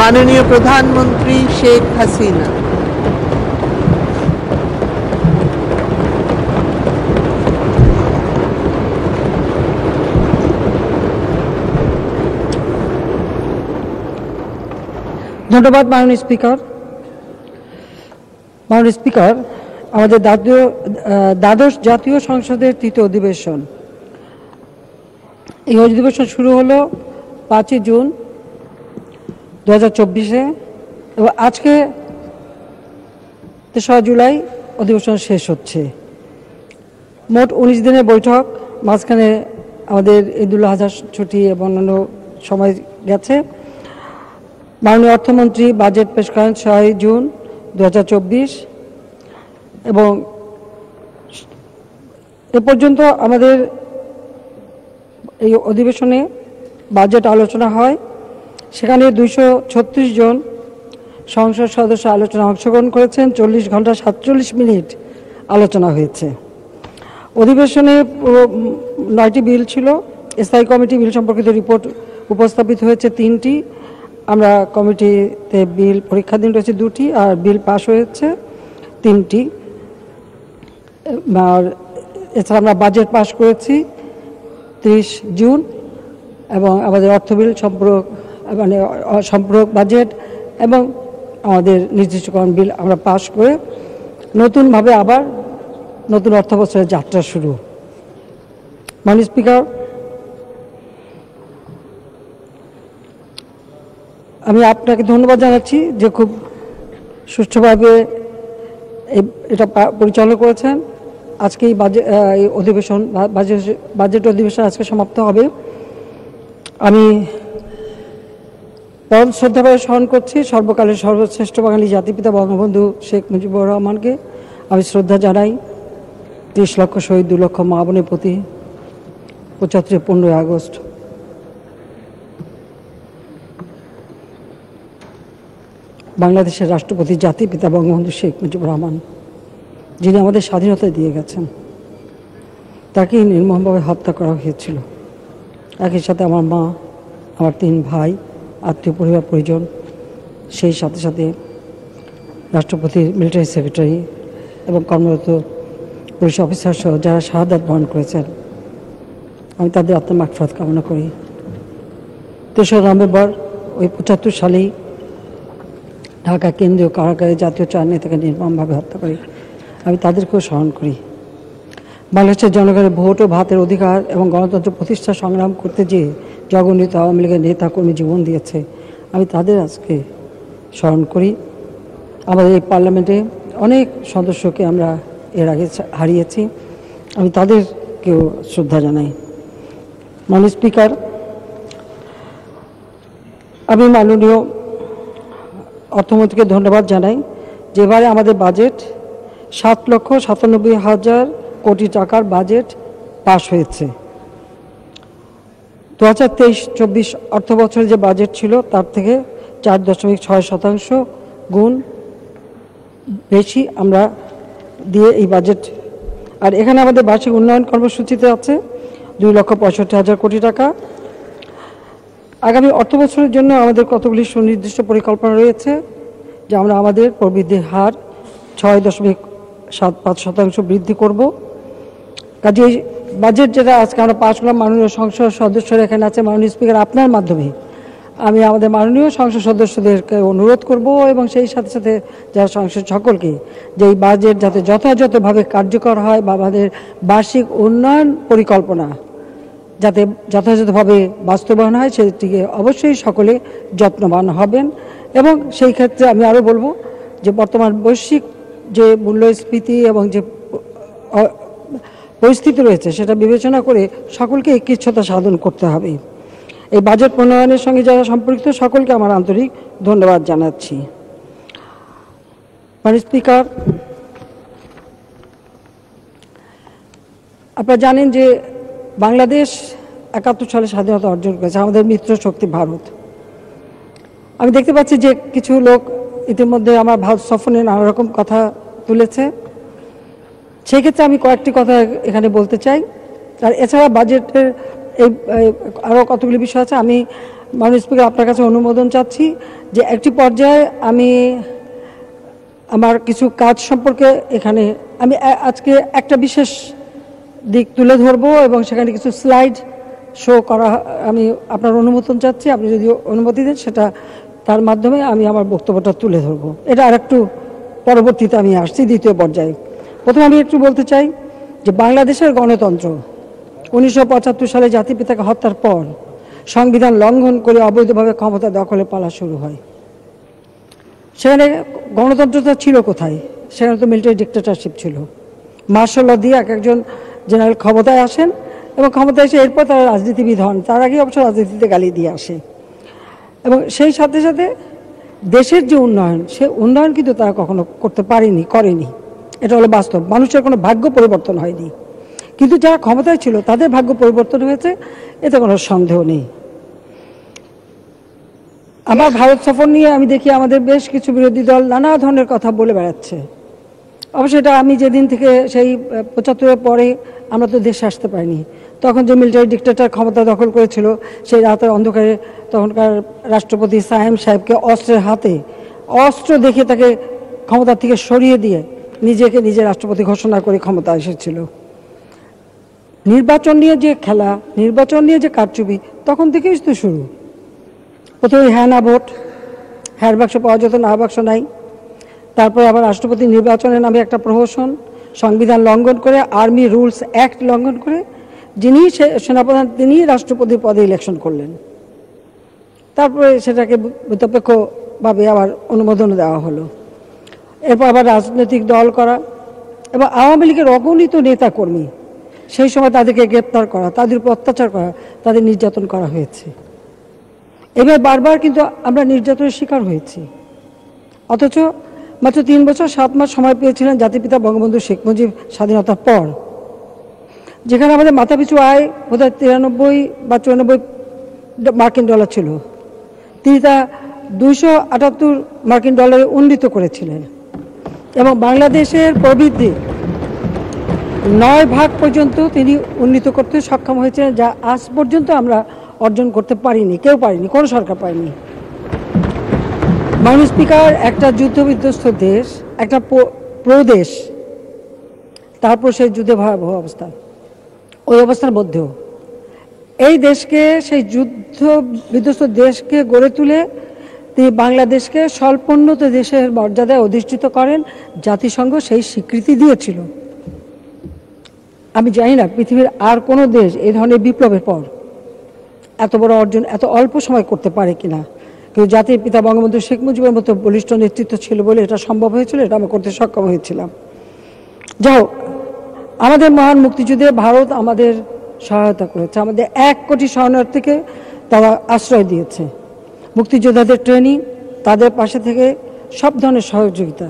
माननीय प्रधानमंत्री शेख हसीना। ধন্যবাদ মাননীয় স্পিকার। মাননীয় স্পিকার, আমাদের দ্বাদশ জাতীয় সংসদের তৃতীয় অধিবেশন, এই অধিবেশন শুরু হলো 5 জুন 2024-এ এবং আজকে 3 জুলাই অধিবেশন শেষ হচ্ছে। মোট 19 দিনের বৈঠক, মাঝখানে আমাদের ঈদুল আজহা ছুটি এবং অন্যান্য সময় গেছে। মাননীয় অর্থমন্ত্রী বাজেট পেশ করেন 6 জুন 2024 এবং এ পর্যন্ত আমাদের এই অধিবেশনে বাজেট আলোচনা হয়। সেখানে 236 জন সংসদ সদস্য আলোচনা অংশগ্রহণ করেছেন। 40 ঘন্টা 47 মিনিট আলোচনা হয়েছে। অধিবেশনে 9টি বিল ছিল। স্থায়ী কমিটি বিল সম্পর্কিত রিপোর্ট উপস্থাপিত হয়েছে 3টি। আমরা কমিটিতে বিল পরীক্ষাধীন রয়েছে 2টি, আর বিল পাশ হয়েছে 3টি। আর এছাড়া আমরা বাজেট পাশ করেছি 30 জুন এবং আমাদের অর্থ বিল সম্পূরক বাজেট এবং আমাদের নির্দিষ্টকরণ বিল আমরা পাশ করে নতুনভাবে আবার নতুন অর্থ বছরের যাত্রা শুরু। মাননীয় স্পিকার, আমি আপনাকে ধন্যবাদ জানাচ্ছি যে খুব সুষ্ঠুভাবে এটা পরিচালনা করেছেন। আজকে এই বাজেট অধিবেশন আজকে সমাপ্ত হবে। আমি পরম শ্রদ্ধাভাবে স্মরণ করছি সর্বকালের সর্বশ্রেষ্ঠ বাঙালি জাতিপিতা বঙ্গবন্ধু শেখ মুজিবুর রহমানকে। আমি শ্রদ্ধা জানাই 30 লক্ষ শহীদ, 2 লক্ষ মা বোনের প্রতি 15 আগস্ট। বাংলাদেশের রাষ্ট্রপতি জাতিপিতা বঙ্গবন্ধু শেখ মুজিবুর রহমান, যিনি আমাদের স্বাধীনতা দিয়ে গেছেন, তাকে নির্মমভাবে হত্যা করা হয়েছিল। একই সাথে আমার মা, আমার 3 ভাই, আত্মীয় পরিবার পরিজন, সেই সাথে সাথে রাষ্ট্রপতির মিলিটারি সেক্রেটারি এবং কর্মরত পুলিশ অফিসার সহ যারা শাহাদাত বরণ করেছেন, আমি তাদের আত্মার মাগফিরাত কামনা করি। 3রা নভেম্বর ওই 75 সালেই ঢাকা কেন্দ্রীয় কারাগারে জাতীয় 4 নেতাকে নির্মমভাবে হত্যা করি। আমি তাদেরকেও স্মরণ করি। বাংলাদেশের জনগণের ভোট ও ভাতের অধিকার এবং গণতন্ত্র প্রতিষ্ঠা সংগ্রাম করতে যেয়ে জগন্নিত আওয়ামী লীগের নেতা কর্মী জীবন দিয়েছে, আমি তাদের আজকে স্মরণ করি। আমাদের এই পার্লামেন্টে অনেক সদস্যকে আমরা এর আগে হারিয়েছি, আমি তাদেরকেও শ্রদ্ধা জানাই। মাননীয় স্পিকার, আমি মাননীয় অর্থমন্ত্রীকে ধন্যবাদ জানাই যে এবারে আমাদের বাজেট 7,97,000 কোটি টাকার বাজেট পাশ হয়েছে। 2023-24 অর্থ বছরে যে বাজেট ছিল তার থেকে 4.6% গুণ বেশি আমরা দিয়ে এই বাজেট। আর এখানে আমাদের বার্ষিক উন্নয়ন কর্মসূচিতে আছে 2,65,000 কোটি টাকা। আগামী অর্থ বছরের জন্য আমাদের কতগুলি সুনির্দিষ্ট পরিকল্পনা রয়েছে, যে আমরা আমাদের প্রবৃদ্ধির হার 6.75% বৃদ্ধি করব। কাজে এই বাজেট যেটা আজকে আমরা পাশ করলাম, মাননীয় সংসদ সদস্যরা এখানে আছে, মাননীয় স্পিকার আপনার মাধ্যমে আমি আমাদের মাননীয় সংসদ সদস্যদেরকে অনুরোধ করব এবং সেই সাথে সাথে যারা সংসদ সকলকে, যে এই বাজেট যাতে যথাযথভাবে কার্যকর হয় বা আমাদের বার্ষিক উন্নয়ন পরিকল্পনা যাতে যথাযথভাবে বাস্তবায়ন হয় সেটিকে অবশ্যই সকলে যত্নবান হবেন। এবং সেই ক্ষেত্রে আমি আরও বলবো যে বর্তমান বৈশ্বিক যে মূল্যস্ফীতি এবং যে পরিস্থিতি রয়েছে সেটা বিবেচনা করে সকলকে একীচ্ছতা সাধন করতে হবে। এই বাজেট প্রণয়নের সঙ্গে যারা সম্পৃক্ত সকলকে আমার আন্তরিক ধন্যবাদ জানাচ্ছি। মাননীয় স্পিকার, আপনারা জানেন যে বাংলাদেশ 71 সালে স্বাধীনতা অর্জন করেছে, আমাদের মিত্র শক্তি ভারত। আমি দেখতে পাচ্ছি যে কিছু লোক ইতিমধ্যে আমার ভারত সফরে নানা রকম কথা তুলেছে। সেই ক্ষেত্রে আমি কয়েকটি কথা এখানে বলতে চাই। আর এছাড়া বাজেটের এই আরও কতগুলি বিষয় আছে, আমি মাননীয় স্পিকার, আপনার কাছে অনুমোদন চাচ্ছি যে একটি পর্যায়ে আমি আমার কিছু কাজ সম্পর্কে এখানে আমি আজকে একটা বিশেষ দিক তুলে ধরবো এবং সেখানে কিছু স্লাইড শো করা আমি আপনার অনুমোদন চাচ্ছি। আপনি যদি অনুমতি দেন সেটা তার মাধ্যমে আমি আমার বক্তব্যটা তুলে ধরবো। এটা আরেকটু পরবর্তীতে আমি আসছি দ্বিতীয় পর্যায়ে। প্রথমে আমি একটু বলতে চাই যে বাংলাদেশের গণতন্ত্র 1975 সালে জাতিপিতাকে হত্যার পর সংবিধান লঙ্ঘন করে অবৈধভাবে ক্ষমতা দখলে পালা শুরু হয়। সেখানে গণতন্ত্রটা ছিল কোথায়? সেখানে তো মিলিটারি ডিক্টেটরশিপ ছিল। মার্শাল ল দিয়ে একজন জেনারেল ক্ষমতায় আসেন এবং ক্ষমতায় এসে এরপর তারা রাজনীতিবিদ হন। তার আগে অবশ্য রাজনীতিতে গালি দিয়ে আসে এবং সেই সাথে সাথে দেশের যে উন্নয়ন, সে উন্নয়ন কিন্তু তারা কখনো করতে করেনি। এটা হলো বাস্তব। মানুষের কোনো ভাগ্য পরিবর্তন হয়নি, কিন্তু যারা ক্ষমতায় ছিল তাদের ভাগ্য পরিবর্তন হয়েছে, এতে কোনো সন্দেহ নেই। আমার ভারত সফর নিয়ে আমি দেখি আমাদের বেশ কিছু বিরোধী দল নানা ধরনের কথা বলে বেড়াচ্ছে। অবশ্য এটা আমি যেদিন থেকে সেই 75-এর পরে আমরা তো দেশে আসতে পারিনি, তখন যে মিলিটারি ডিক্টেটর ক্ষমতা দখল করেছিল, সেই রাতের অন্ধকারে তখনকার রাষ্ট্রপতি সায়েম সাহেবকে অস্ত্রের হাতে অস্ত্র দেখে তাকে ক্ষমতা থেকে সরিয়ে দিয়ে নিজেকে নিজে রাষ্ট্রপতি ঘোষণা করে ক্ষমতা এসেছিল। নির্বাচন নিয়ে যে খেলা, নির্বাচন নিয়ে যে কারচুপি তখন থেকেই তো শুরু। প্রথমে হ্যাঁ না ভোট, হ্যাঁ বাক্স পাওয়া যেত, না বাক্স নাই। তারপরে আবার রাষ্ট্রপতি নির্বাচনের নামে একটা প্রহসন, সংবিধান লঙ্ঘন করে, আর্মি রুলস অ্যাক্ট লঙ্ঘন করে যিনি সেনাপ্রধান তিনি রাষ্ট্রপতির পদে ইলেকশন করলেন। তারপরে সেটাকে নিরপেক্ষভাবে আবার অনুমোদন দেওয়া হলো। এরপর আবার রাজনৈতিক দল করা এবং আওয়ামী লীগের অগণিত নেতা কর্মী, সেই সময় তাদেরকে গ্রেপ্তার করা, তাদের উপর অত্যাচার করা, তাদের নির্যাতন করা হয়েছে। এবার বারবার কিন্তু আমরা নির্যাতনের শিকার হয়েছি। অথচ মাত্র 3 বছর 7 মাস সময় পেয়েছিলেন জাতিপিতা বঙ্গবন্ধু শেখ মুজিব স্বাধীনতার পর, যেখানে আমাদের মাথাপিছু আয় বোধহয় 93 বা 94 মার্কিন ডলার ছিল। তিনি তা 278 মার্কিন ডলারে উন্নীত করেছিলেন এবং বাংলাদেশের প্রবৃদ্ধি 9 ভাগ পর্যন্ত তিনি উন্নীত করতে সক্ষম হয়েছিলেন, যা আজ পর্যন্ত আমরা অর্জন করতে পারিনি, কেউ পারিনি, কোনো সরকার পায়নি। মাননীয় স্পিকার, একটা যুদ্ধবিধ্বস্ত দেশ, একটা প্রদেশ, তারপর সেই যুদ্ধে ভয়াবহ অবস্থা, ওই অবস্থার মধ্যেও এই দেশকে, সেই যুদ্ধ বিধ্বস্ত দেশকে গড়ে তুলে তিনি বাংলাদেশকে স্বল্পোন্নত দেশের মর্যাদায় অধিষ্ঠিত করেন। জাতিসংঘ সেই স্বীকৃতি দিয়েছিল। আমি জানি না পৃথিবীর আর কোনো দেশ এই ধরনের বিপ্লবের পর এত বড় অর্জন এত অল্প সময় করতে পারে কিনা, কিন্তু জাতির পিতা বঙ্গবন্ধু শেখ মুজিবের মতো বলিষ্ঠ নেতৃত্ব ছিল বলে এটা সম্ভব হয়েছিল, এটা আমরা করতে সক্ষম হয়েছিলাম। যাই হোক, আমাদের মহান মুক্তিযুদ্ধে ভারত আমাদের সহায়তা করেছে, আমাদের 1 কোটি শরণার্থীকে তারা আশ্রয় দিয়েছে। মুক্তিযোদ্ধাদের ট্রেনিং, তাদের পাশে থেকে সব ধরনের সহযোগিতা।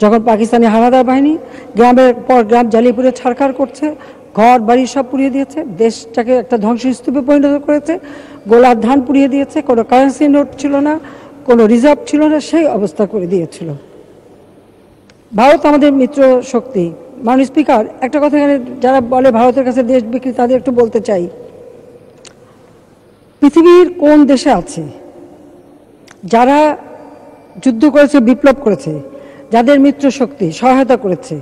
যখন পাকিস্তানি হানাদার বাহিনী গ্রামের পর গ্রাম জ্বালিয়ে পুড়ে ছাড়খাড় করছে, ঘর বাড়ি সব পুড়িয়ে দিয়েছে, দেশটাকে একটা ধ্বংসস্তূপে পরিণত করেছে, গোলার ধান পুড়িয়ে দিয়েছে, কোনো কারেন্সি নোট ছিল না, কোনো রিজার্ভ ছিল না, সেই অবস্থা করে দিয়েছিল। ভারত আমাদের মিত্র শক্তি। মাননীয় স্পিকার, একটা কথা এখানে যারা বলে ভারতের কাছে দেশ বিক্রি, তাদের একটু বলতে চাই, পৃথিবীর কোন দেশে আছে যারা যুদ্ধ করেছে, বিপ্লব করেছে, যাদের মিত্র শক্তি সহায়তা করেছে,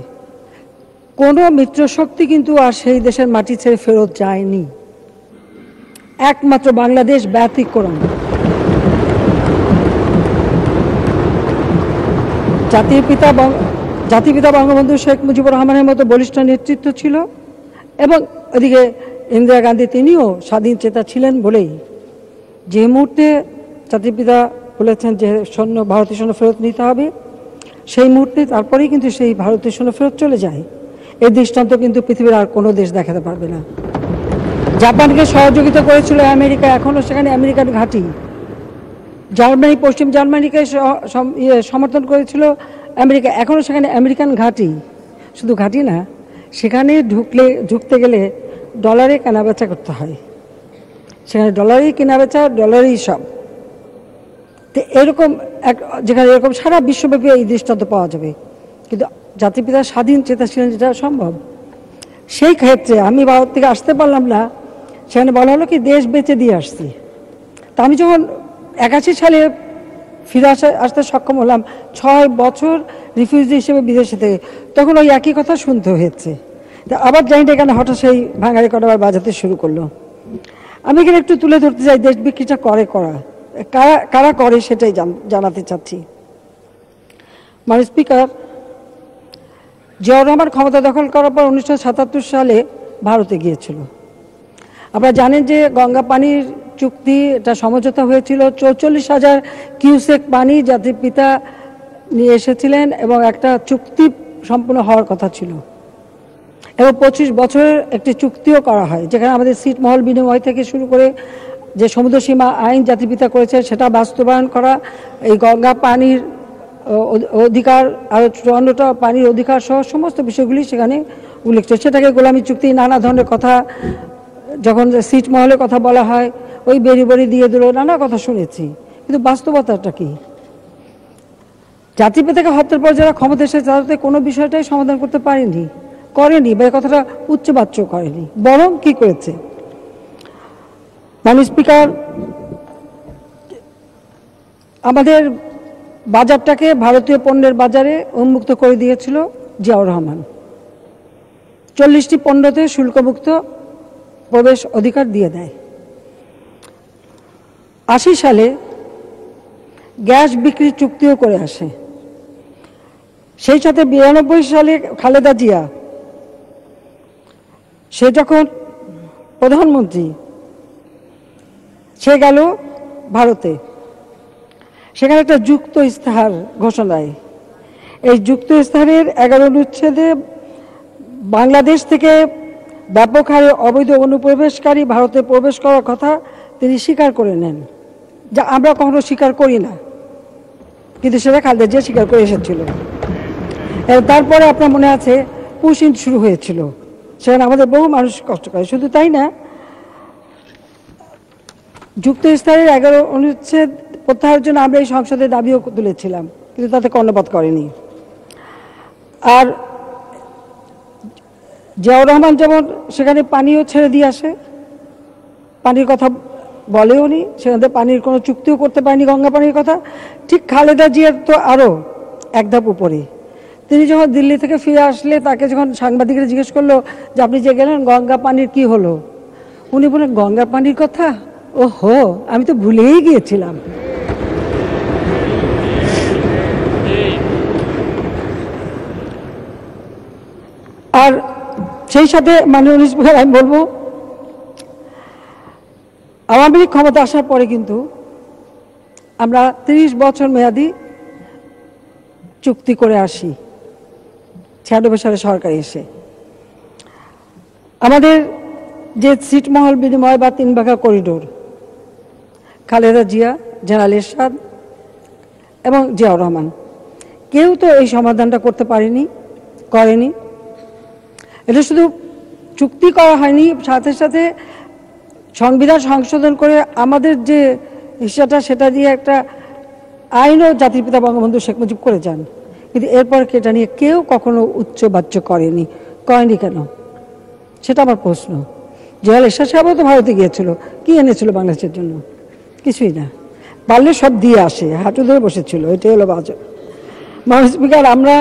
কোনো মিত্র শক্তি কিন্তু আর সেই দেশের মাটি ছেড়ে ফেরত যায়নি। একমাত্র বাংলাদেশ ব্যতিক্রম। জাতিপিতা বঙ্গবন্ধু শেখ মুজিবুর রহমানের মতো বলিষ্ঠ নেতৃত্ব ছিল এবং ওদিকে ইন্দিরা গান্ধী, তিনিও স্বাধীন চেতা ছিলেন বলেই যে মুহূর্তে জাতিপিতা বলেছেন যে সৈন্য, ভারতীয় সৈন্য ফেরত নিতে হবে, সেই মুহূর্তে তারপরেই কিন্তু সেই ভারতীয় সৈন্য ফেরত চলে যায়। এই দৃষ্টান্ত কিন্তু পৃথিবীর আর কোনো দেশ দেখাতে পারবে না। জাপানকে সহযোগিতা করেছিল আমেরিকা, এখনও সেখানে আমেরিকান ঘাঁটি। জার্মানি, পশ্চিম জার্মানিকে সমর্থন করেছিল আমেরিকা, এখনও সেখানে আমেরিকান ঘাঁটি। শুধু ঘাঁটি না, সেখানে ঢুকতে গেলে ডলারে কেনাবেচা করতে হয়, সেখানে ডলারেই কেনাবেচা, ডলারেই সব। তো এরকম যেখানে এরকম সারা বিশ্বব্যাপী এই দৃষ্টান্ত পাওয়া যাবে, কিন্তু জাতিপিতা স্বাধীন চেতা ছিলেন, যেটা সম্ভব। সেই ক্ষেত্রে আমি ভারত থেকে আসতে পারলাম না, সেখানে বলা হলো কি দেশ বেচে দিয়ে আসছি। তা আমি যখন 81 সালে ফিরে আসতে সক্ষম হলাম, 6 বছর রিফিউজি হিসেবে বিদেশে থেকে, তখন ওই একই কথা শুনতে হয়েছে। তা আবার জানি না কেন হঠাৎ সেই ভাঙা রেকর্ড আবার বাজাতে শুরু করলো। আমি এখানে একটু তুলে ধরতে চাই দেশ বিক্রিটা কারা করে সেটাই জানাতে চাচ্ছি। মাননীয় স্পিকার, জিয়াউর রহমান ক্ষমতা দখল করার পর 1977 সালে ভারতে গিয়েছিল। আপনারা জানেন যে গঙ্গা পানির চুক্তি, এটা সমঝোতা হয়েছিল। 44,000 কিউসেক পানি জাতির পিতা নিয়ে এসেছিলেন এবং একটা চুক্তি সম্পূর্ণ হওয়ার কথা ছিল, এবং 25 বছরের একটি চুক্তিও করা হয়, যেখানে আমাদের ছিটমহল বিনিময় থেকে শুরু করে যে সমুদ্র সীমা আইন জাতির পিতা করেছে সেটা বাস্তবায়ন করা, এই গঙ্গা পানির অধিকার, আরও 54টা পানির অধিকার সহ সমস্ত বিষয়গুলি সেখানে উল্লেখ ছিল। সেটাকে গোলামী চুক্তি, নানা ধরনের কথা, যখন ছিটমহলের কথা বলা হয় ওই বেরি দিয়ে দিল, নানা কথা শুনেছি, কিন্তু বাস্তবতাটা কি? জাতির পিতাকে হত্যার পর যারা ক্ষমতা এসেছে তাদের কোনো বিষয়টাই সমাধান করতে করেনি, বা কথাটা উচ্চবাচ্য করেনি, বরং কি করেছে? মাননীয় স্পিকার, আমাদের বাজারটাকে ভারতীয় পণ্যের বাজারে উন্মুক্ত করে দিয়েছিল জিয়াউর রহমান। 40টি পণ্যতে শুল্কমুক্ত প্রবেশ অধিকার দিয়ে দেয়। 80 সালে গ্যাস বিক্রির চুক্তিও করে আসে। সেই সাথে 92 সালে খালেদা জিয়া, সে যখন প্রধানমন্ত্রী, সে গেল ভারতে, সেখানে একটা যুক্ত ইস্তাহার ঘোষণা দেয়। এই যুক্ত ইস্তাহারের 11 অনুচ্ছেদে বাংলাদেশ থেকে ব্যাপক হারে অবৈধ অনুপ্রবেশকারী ভারতে প্রবেশ করার কথা তিনি স্বীকার করে নেন, যা আমরা কখনো স্বীকার করি না, কিন্তু সেটা খালেদা জিয়া স্বীকার করে এসেছিল। তারপরে আপনার মনে আছে পুশিং শুরু হয়েছিল, সেখানে আমাদের বহু মানুষ কষ্ট করে। শুধু তাই না, যুক্ত ইস্তাহারের 11 অনুচ্ছেদ প্রত্যাহারের জন্য আমরা এই সংসদে দাবিও তুলেছিলাম, কিন্তু তাতে কর্ণপাত করেনি। আর জিয়াউর রহমান যেমন সেখানে পানিও ছেড়ে দিয়ে আসে, পানির কথা বলেও নি, সেখানে পানির কোনো চুক্তিও করতে পারেনি গঙ্গা পানির কথা। ঠিক খালেদা জিয়ার তো আরও এক ধাপ উপরে। তিনি যখন দিল্লি থেকে ফিরে আসলে তাকে যখন সাংবাদিকরা জিজ্ঞেস করলো যে আপনি যে গেলেন গঙ্গা পানির কি হলো, উনি বলেন গঙ্গা পানির কথা, ও হো, আমি তো ভুলেই গিয়েছিলাম। আর সেই সাথে মাননীয় স্পিকার, আমি বলবো আওয়ামী লীগ ক্ষমতা আসার পরে কিন্তু আমরা 30 বছর মেয়াদী চুক্তি করে আসি। 96 সালে সরকার এসে আমাদের যে ছিটমহল বিনিময় বা 3 ভাগা করিডোর, খালেদা জিয়া, জেনারেল এরশাদ এবং জিয়াউর রহমান, কেউ তো এই সমাধানটা করতে করেনি। এটা শুধু চুক্তি করা হয়নি, সাথে সাথে সংবিধান সংশোধন করে আমাদের যে হিসাটা সেটা দিয়ে একটা আইনও জাতির পিতা বঙ্গবন্ধু শেখ মুজিব করে যান, কিন্তু এরপর এটা নিয়ে কেউ কখনো উচ্চবাচ্য করেনি কেন? সেটা আমার প্রশ্ন। জেনারেল এরশাদ সাহেবও তো ভারতে গিয়েছিল, কি এনেছিল বাংলাদেশের জন্য? কিছুই না, পারলে সব দিয়ে আসে, হাঁটু ধরে বসেছিল। এটাই হলো বাজে। মাননীয় স্পিকার, আমরা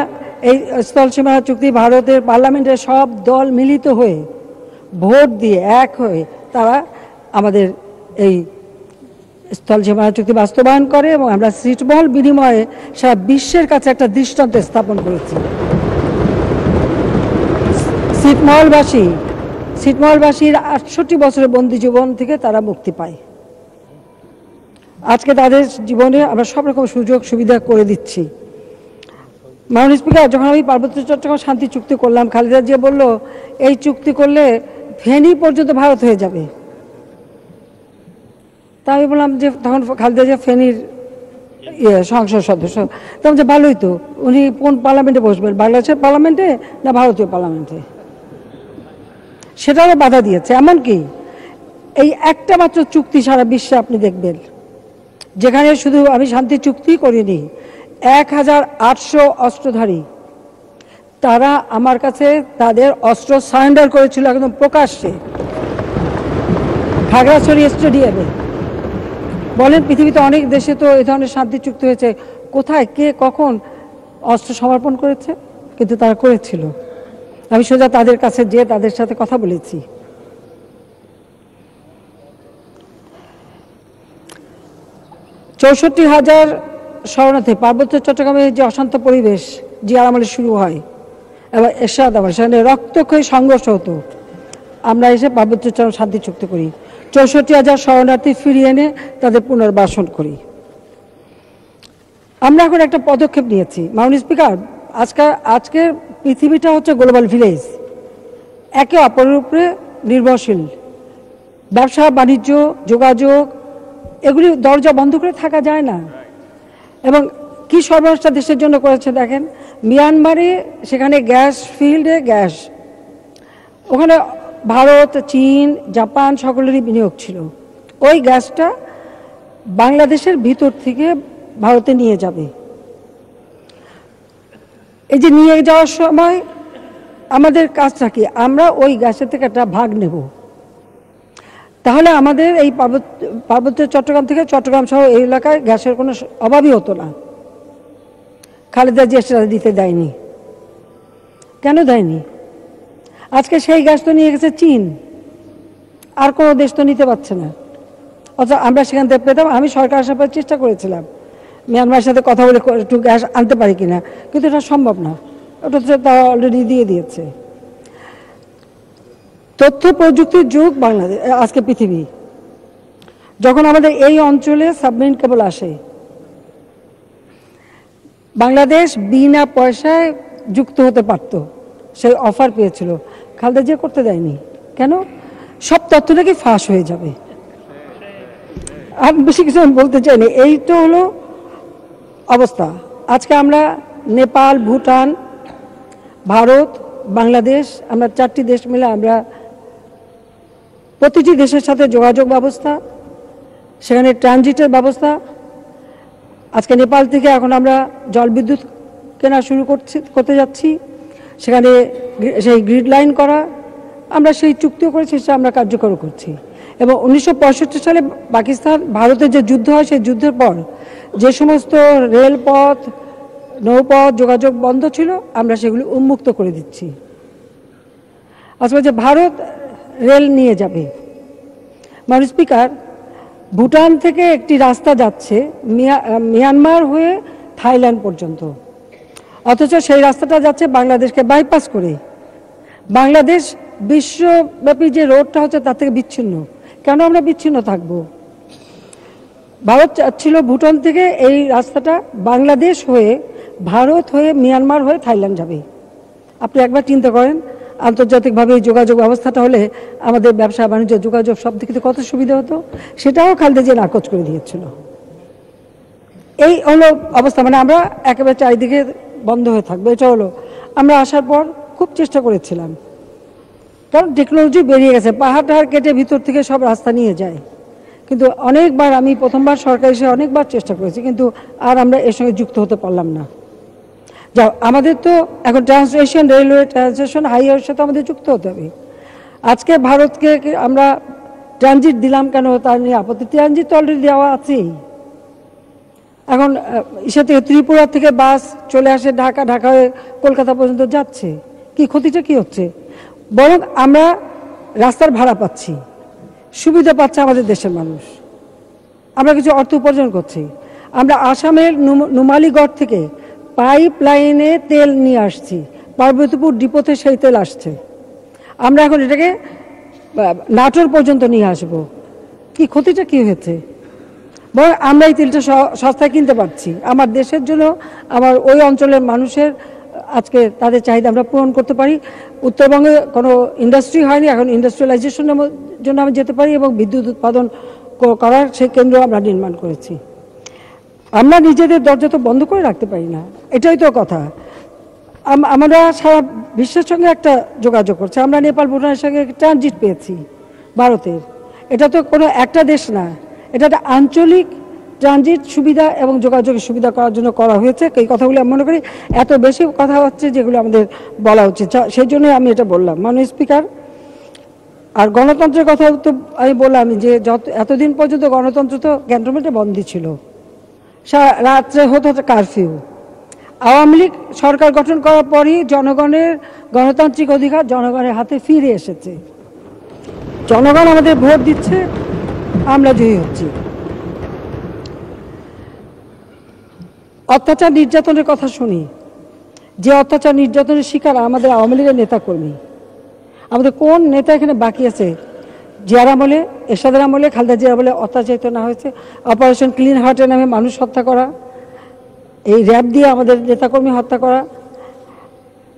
এই স্থল সীমানা চুক্তি ভারতের পার্লামেন্টের সব দল মিলিত হয়ে ভোট দিয়ে এক হয়ে তারা আমাদের এই স্থল সীমানা চুক্তি বাস্তবায়ন করে, এবং আমরা ছিটমহল বিনিময়ে সারা বিশ্বের কাছে একটা দৃষ্টান্ত স্থাপন করেছি। ছিটমহলবাসীর 68 বছরের বন্দি জীবন থেকে তারা মুক্তি পায়। আজকে তাদের জীবনে আমরা সব রকম সুযোগ সুবিধা করে দিচ্ছি। মাননীয় স্পিকার, যখন আমি পার্বত্য চট্টগ্রাম শান্তি চুক্তি করলাম, খালেদা জিয়া বলল এই চুক্তি করলে ফেনী পর্যন্ত ভারত হয়ে যাবে। তা আমি বললাম যে, তখন খালেদা জিয়া ফেনীর সংসদ সদস্য, তখন যে ভালোই তো, উনি কোন পার্লামেন্টে বসবেন, বাংলাদেশের পার্লামেন্টে না ভারতীয় পার্লামেন্টে? সেটারও বাধা দিয়েছে। এমনকি এই একটা মাত্র চুক্তি সারা বিশ্বে আপনি দেখবেন, যেখানে শুধু আমি শান্তি চুক্তি করিনি, 1800 অস্ত্রধারী তারা আমার কাছে তাদের অস্ত্র সারেন্ডার করেছিল একদম প্রকাশ্যে খাগড়াছড়ি স্টেডিয়ামে। বলেন পৃথিবীতে অনেক দেশে তো এই ধরনের শান্তি চুক্তি হয়েছে, কোথায় কে কখন অস্ত্র সমর্পণ করেছে? কিন্তু তারা করেছিল। আমি সোজা তাদের কাছে যেয়ে তাদের সাথে কথা বলেছি। ৬৪,০০০ শরণার্থী পার্বত্য চট্টগ্রামে যে অশান্ত পরিবেশ জিয়ার আমলে শুরু হয় এবং এরশাদ আমার সেখানে রক্তক্ষয়ী সংঘর্ষ হতো, আমরা এসে পার্বত্য চট্টগ্রাম শান্তি চুক্তি করি, ৬৪,০০০ শরণার্থী ফিরিয়ে এনে তাদের পুনর্বাসন করি। আমরা এখন একটা পদক্ষেপ নিয়েছি মাননীয় স্পিকার, আজকের পৃথিবীটা হচ্ছে গ্লোবাল ভিলেজ, একে অপরের উপরে নির্ভরশীল। ব্যবসা বাণিজ্য যোগাযোগ এগুলি দরজা বন্ধ করে থাকা যায় না। এবং কি সর্বনাশটা দেশের জন্য করেছে দেখেন, মিয়ানমারে সেখানে গ্যাস ফিল্ডে গ্যাস, ওখানে ভারত চীন জাপান সকলেরই বিনিয়োগ ছিল। ওই গ্যাসটা বাংলাদেশের ভিতর থেকে ভারতে নিয়ে যাবে। এই যে নিয়ে যাওয়ার সময় আমাদের কাজটা কি, আমরা ওই গ্যাসের থেকে একটা ভাগ নেব। তাহলে আমাদের এই পার্বত্য চট্টগ্রাম থেকে চট্টগ্রাম সহ এই এলাকায় গ্যাসের কোনো অভাবই হতো না। খালেদা জিয়া সেটা দিতে দেয়নি। কেন দেয়নি? আজকে সেই গ্যাস তো নিয়ে গেছে চীন, আর কোনো দেশ তো নিতে পারছে না। অথচ আমরা সেখান থেকে পেতাম। আমি সরকার আসার পর চেষ্টা করেছিলাম মিয়ানমারের সাথে কথা বলে একটু গ্যাস আনতে পারি কিনা, কিন্তু এটা সম্ভব না, ওটা তো তারা অলরেডি দিয়ে দিয়েছে। তথ্য প্রযুক্তির যুগ বাংলাদেশ, আজকে পৃথিবী। যখন আমাদের এই অঞ্চলে সাবমেরিন কেবল আসে, বাংলাদেশ বিনা পয়সায় যুক্ত হতে পারত, সেই অফার পেয়েছিল, খালেদা জিয়া করতে দেয়নি। কেন? সব তথ্য নাকি ফাঁস হয়ে যাবে। আমি বেশি কিছু বলতে চাইনি, এই তো হলো অবস্থা। আজকে আমরা নেপাল ভুটান ভারত বাংলাদেশ, আমরা 4টি দেশ মিলে আমরা প্রতিটি দেশের সাথে যোগাযোগ ব্যবস্থা, সেখানে ট্রানজিটের ব্যবস্থা। আজকে নেপাল থেকে এখন আমরা জলবিদ্যুৎ কেনা শুরু করতে যাচ্ছি, সেখানে সেই গ্রিড লাইন করা, আমরা সেই চুক্তিও করেছি, সেটা আমরা কার্যকর করছি। এবং 1965 সালে পাকিস্তান ভারতের যে যুদ্ধ হয়, সেই যুদ্ধের পর যে সমস্ত রেলপথ নৌপথ যোগাযোগ বন্ধ ছিল, আমরা সেগুলি উন্মুক্ত করে দিচ্ছি। আসলে যে ভারত রেল নিয়ে যাবে। মাননীয় স্পিকার, ভুটান থেকে একটি রাস্তা যাচ্ছে মিয়ানমার হয়ে থাইল্যান্ড পর্যন্ত, অথচ সেই রাস্তাটা যাচ্ছে বাংলাদেশকে বাইপাস করে। বাংলাদেশ বিশ্বব্যাপী যে রোডটা হচ্ছে তার থেকে বিচ্ছিন্ন। কেন আমরা বিচ্ছিন্ন থাকবো? ভারত চাচ্ছিল ভুটান থেকে এই রাস্তাটা বাংলাদেশ হয়ে ভারত হয়ে মিয়ানমার হয়ে থাইল্যান্ড যাবে। আপনি একবার চিন্তা করেন, আন্তর্জাতিকভাবে এই যোগাযোগ ব্যবস্থাটা হলে আমাদের ব্যবসা বাণিজ্য যোগাযোগ সব দিকে কত সুবিধা হতো, সেটাও খালেদা জিয়া নাকচ করে দিয়েছিল। এই হলো অবস্থা, মানে আমরা একেবারে চারিদিকে বন্ধ হয়ে থাকবো, এটা হলো। আমরা আসার পর খুব চেষ্টা করেছিলাম, কারণ টেকনোলজি বেরিয়ে গেছে, পাহাড় টাহাড় কেটে ভিতর থেকে সব রাস্তা নিয়ে যায়। কিন্তু অনেকবার আমি প্রথমবার সরকার এসে অনেকবার চেষ্টা করেছি, কিন্তু আর আমরা এর সঙ্গে যুক্ত হতে পারলাম না। যা আমাদের তো এখন ট্রান্স এশিয়ান রেলওয়ে ট্রান্সলেশন হাইওয়ের সাথে আমাদের যুক্ত হতে হবে। আজকে ভারতকে আমরা ট্রানজিট দিলাম কেন, তার নিয়ে আপত্তি। ট্রানজিট তো অলরেডি দেওয়া আছেই। এখন ইসা থেকে ত্রিপুরা থেকে বাস চলে আসে ঢাকা, ঢাকা হয়ে কলকাতা পর্যন্ত যাচ্ছে। কি ক্ষতিটা কি হচ্ছে? বরং আমরা রাস্তার ভাড়া পাচ্ছি, সুবিধা পাচ্ছে আমাদের দেশের মানুষ, আমরা কিছু অর্থ উপার্জন করছি। আমরা আসামের নুমালীগড় থেকে পাইপ লাইনে তেল নিয়ে আসছি, পার্বতীপুর ডিপোতে সেই তেল আসছে। আমরা এখন এটাকে নাটোর পর্যন্ত নিয়ে আসবো। কি ক্ষতিটা কি হয়েছে? বরং আমরা এই তেলটা সস্তায় কিনতে পারছি। আমার দেশের জন্য, আমার ওই অঞ্চলের মানুষের আজকে তাদের চাহিদা আমরা পূরণ করতে পারি। উত্তরবঙ্গে কোনো ইন্ডাস্ট্রি হয়নি, এখন ইন্ডাস্ট্রিয়ালাইজেশনের জন্য আমরা যেতে পারি এবং বিদ্যুৎ উৎপাদন করার সেই কেন্দ্র আমরা নির্মাণ করেছি। আমরা নিজেদের দরজা তো বন্ধ করে রাখতে পারি না, এটাই তো কথা। আমরা সারা বিশ্বের সঙ্গে একটা যোগাযোগ করছি। আমরা নেপাল ভুটানের সঙ্গে ট্রানজিট পেয়েছি ভারতের। এটা তো কোনো একটা দেশ না, এটা একটা আঞ্চলিক ট্রানজিট সুবিধা এবং যোগাযোগের সুবিধা করার জন্য করা হয়েছে। এই কথাগুলো আমি মনে করি এত বেশি কথা হচ্ছে যেগুলো আমাদের বলা উচিত, সেই জন্য আমি এটা বললাম। মাননীয় স্পিকার, আর গণতন্ত্রের কথা তো আমি বললাম যে এতদিন পর্যন্ত গণতন্ত্র তো ক্যান্টনমেন্টে বন্দী ছিল, রাত্রে হতো কারফিউ। আওয়ামী লীগ সরকার গঠন করার পরই জনগণের গণতান্ত্রিক অধিকার জনগণের হাতে ফিরে এসেছে। জনগণ আমাদের ভোট দিচ্ছে, আমরা জয়ী হচ্ছি। অত্যাচার নির্যাতনের কথা শুনি, যে অত্যাচার নির্যাতনের শিকার আমাদের আওয়ামী লীগের নেতাকর্মী। আমাদের কোন নেতা এখানে বাকি আছে জিয়ার আমলে, এরশাদের আমলে, খালেদা জিয়ার আমলে অত্যাচারিত না হয়েছে? অপারেশন ক্লিন হার্টের নামে মানুষ হত্যা করা, এই র্যাব দিয়ে আমাদের নেতাকর্মী হত্যা করা।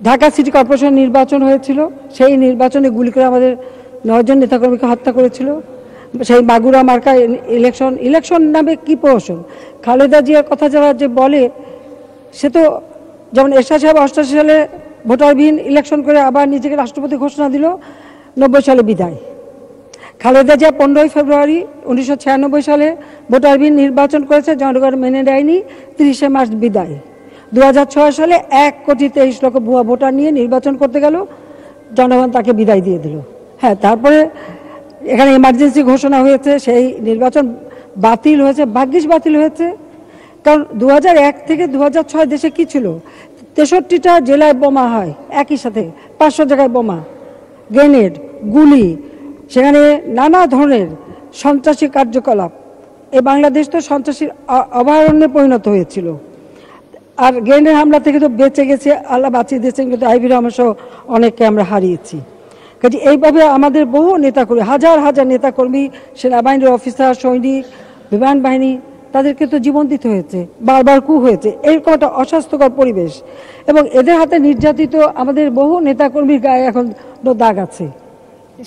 ঢাকা সিটি কর্পোরেশন নির্বাচন হয়েছিল, সেই নির্বাচনে গুলি করে আমাদের 9 জন নেতাকর্মীকে হত্যা করেছিল। সেই মাগুরা মার্কা ইলেকশন নামে কি প্রহসন? খালেদা জিয়ার কথা যারা যে বলে, সে তো যেমন এরশাদ সাহেব 88 সালে ভোটারবিহীন ইলেকশন করে আবার নিজেকে রাষ্ট্রপতি ঘোষণা দিল, 90 সালে বিদায়। খালেদা জিয়া 15 ফেব্রুয়ারি 1996 সালে ভোটারবিহীন নির্বাচন করেছে, জনগণ মেনে নেয়নি, 30 মার্চ বিদায়। 2006 সালে 1,23,00,000 ভুয়া ভোটার নিয়ে নির্বাচন করতে গেল, জনগণ তাকে বিদায় দিয়ে দিল। হ্যাঁ, তারপরে এখানে এমার্জেন্সি ঘোষণা হয়েছে, সেই নির্বাচন বাতিল হয়েছে, ভাগ্যিস বাতিল হয়েছে। কারণ 2001 থেকে 2006 দেশে কি ছিল? 63টা জেলায় বোমা হয় একই সাথে, 500 জায়গায় বোমা, গ্রেনেড, গুলি, সেখানে নানা ধরনের সন্ত্রাসী কার্যকলাপ। এই বাংলাদেশ তো সন্ত্রাসীর অভয়ারণ্যে পরিণত হয়েছিল। আর গ্রেনেড হামলা থেকে তো বেঁচে গেছে, আল্লাহ বাঁচিয়ে দিয়েছেন, কিন্তু আইভি রহমান সহ অনেককে আমরা হারিয়েছি। কাজে এইভাবে আমাদের বহু নেতাকর্মী, হাজার হাজার নেতাকর্মী, সেনাবাহিনীর অফিসার, সৈনিক, বিমান বাহিনী, তাদেরকে তো জীবন দিতে হয়েছে, বারবার কু হয়েছে। এরকম একটা অস্বাস্থ্যকর পরিবেশ, এবং এদের হাতে নির্যাতিত আমাদের বহু নেতাকর্মীর গায়ে এখন দাগ আছে।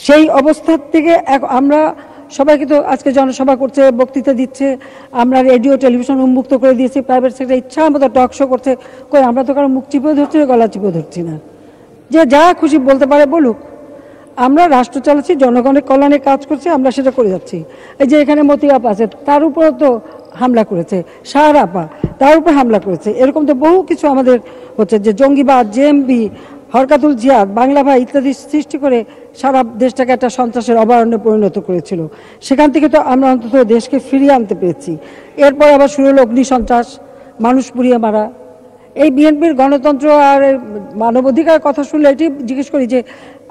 সেই অবস্থা থেকে আমরা সবাইকে তো আজকে জনসভা করছে, বক্তৃতা দিচ্ছে, আমরা রেডিও টেলিভিশন উন্মুক্ত করে দিয়েছি, প্রাইভেট সেক্টর ইচ্ছা মতো টক শো করছে। কই, আমরা তো কারো মুখ চিপে ধরছি, গলা চিপে ধরছি না। যে যা খুশি বলতে পারে বলুক, আমরা রাষ্ট্র চালাচ্ছি, জনগণের কল্যাণে কাজ করছি, আমরা সেটা করে যাচ্ছি। এই যে এখানে মতি আপা আছে, তার উপরও তো হামলা করেছে, সাহারা আপা তার উপর হামলা করেছে। এরকম তো বহু কিছু আমাদের হচ্ছে, যে জঙ্গিবাদ, জেএমবি, হরকাতুল জিয়াদ, বাংলা ভাই ইত্যাদি সৃষ্টি করে সারা দেশটাকে একটা সন্ত্রাসের অভয়ারণ্যে পরিণত করেছিল। সেখান থেকে তো আমরা অন্তত দেশকে ফিরিয়ে আনতে পেরেছি। এরপর আবার শুরু হলো অগ্নিসন্ত্রাস, মানুষ পুড়িয়ে মারা। এই বিএনপির গণতন্ত্র আর মানবাধিকার কথা শুনলে এটি জিজ্ঞেস করি যে,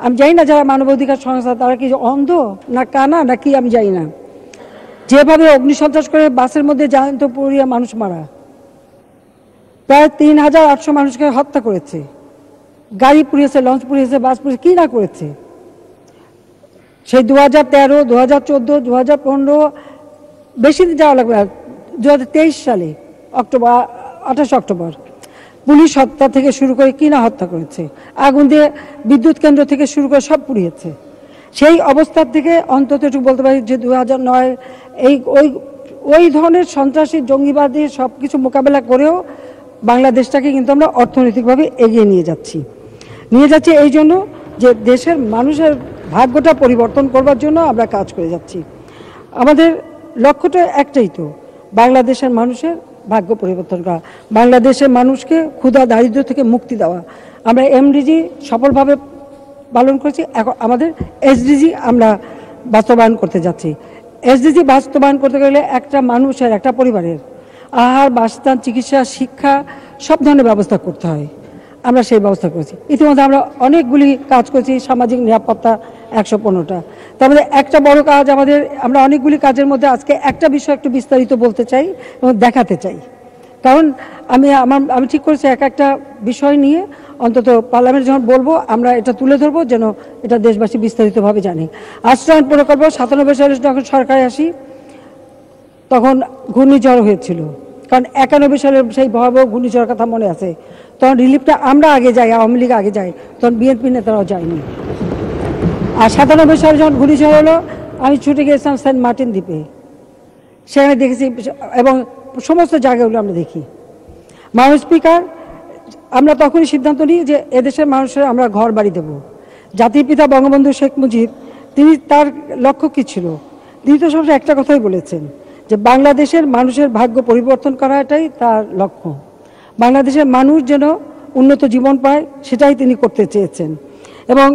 আমি জানি না যারা মানবাধিকার সংস্থা তারা কি অন্ধ না কানা না কি, আমি জানি না। যেভাবে অগ্নিসন্ত্রাস করে বাসের মধ্যে জ্যান্ত পুড়িয়ে মানুষ মারা, প্রায় 3,800 মানুষকে হত্যা করেছে, গাড়ি পুড়িয়েছে, লঞ্চ পুড়িয়েছে, বাস পুড়িয়েছে, কি না করেছে। সেই 2013, 2014, 2015, বেশি দিন যাওয়া লাগবে, 2023 সালে অক্টোবর, 28 অক্টোবর পুলিশ হত্যা থেকে শুরু করে কি না হত্যা করেছে, আগুন দিয়ে বিদ্যুৎ কেন্দ্র থেকে শুরু করে সব পুড়িয়েছে। সেই অবস্থা থেকে অন্তত একটু বলতে পারি যে 2009 ওই ধরনের সন্ত্রাসী জঙ্গিবাদী সব কিছু মোকাবেলা করেও বাংলাদেশটাকে কিন্তু আমরা অর্থনৈতিকভাবে এগিয়ে নিয়ে যাচ্ছি। এই জন্য যে দেশের মানুষের ভাগ্যটা পরিবর্তন করবার জন্য আমরা কাজ করে যাচ্ছি। আমাদের লক্ষ্যটা একটাই, তো বাংলাদেশের মানুষের ভাগ্য পরিবর্তন করা, বাংলাদেশের মানুষকে ক্ষুধা দারিদ্র্য থেকে মুক্তি দেওয়া। আমরা এমডিজি সফলভাবে পালন করেছি, এখন আমাদের এসডিজি আমরা বাস্তবায়ন করতে যাচ্ছি। এসডিজি বাস্তবায়ন করতে গেলে একটা মানুষের, একটা পরিবারের আহার, বাসস্থান, চিকিৎসা, শিক্ষা সব ধরনের ব্যবস্থা করতে হয়। আমরা সেই ব্যবস্থা করেছি। ইতিমধ্যে আমরা অনেকগুলি কাজ করেছি, সামাজিক নিরাপত্তা 115টা। তার মধ্যে একটা বড় কাজ আমরা অনেকগুলি কাজের মধ্যে আজকে একটা বিষয় একটু বিস্তারিত বলতে চাই এবং দেখাতে চাই। কারণ আমি ঠিক করেছি একটা বিষয় নিয়ে অন্তত পার্লামেন্টে যখন বলবো আমরা এটা তুলে ধরবো, যেন এটা দেশবাসী বিস্তারিতভাবে জানে। আশ্রয়ণ প্রকল্প 97 সালে যখন সরকারে আসি তখন ঘূর্ণিঝড় হয়েছিল, কারণ 91 সালের সেই ভয়াবহ ঘূর্ণিঝড়ের কথা মনে আছে। তখন রিলিফটা আমরা আগে যাই, আওয়ামী লীগ আগে যায়, তখন বিএনপি নেতারাও যায়নি। আর 97 সালে যখন ঘূর্ণিঝড় হলো, আমি ছুটে গিয়েছিলাম সেন্ট মার্টিন দ্বীপে, সেখানে দেখেছি, এবং সমস্ত জায়গাগুলো আমরা দেখি। মাননীয় স্পিকার, আমরা তখনই সিদ্ধান্ত নিই যে এদেশের মানুষের আমরা ঘর বাড়ি দেব। জাতির পিতা বঙ্গবন্ধু শেখ মুজিব, তিনি তার লক্ষ্য কী ছিল? তিনি তো সবসময় একটা কথাই বলেছেন যে বাংলাদেশের মানুষের ভাগ্য পরিবর্তন করাটাই তার লক্ষ্য। বাংলাদেশের মানুষ যেন উন্নত জীবন পায়, সেটাই তিনি করতে চেয়েছেন। এবং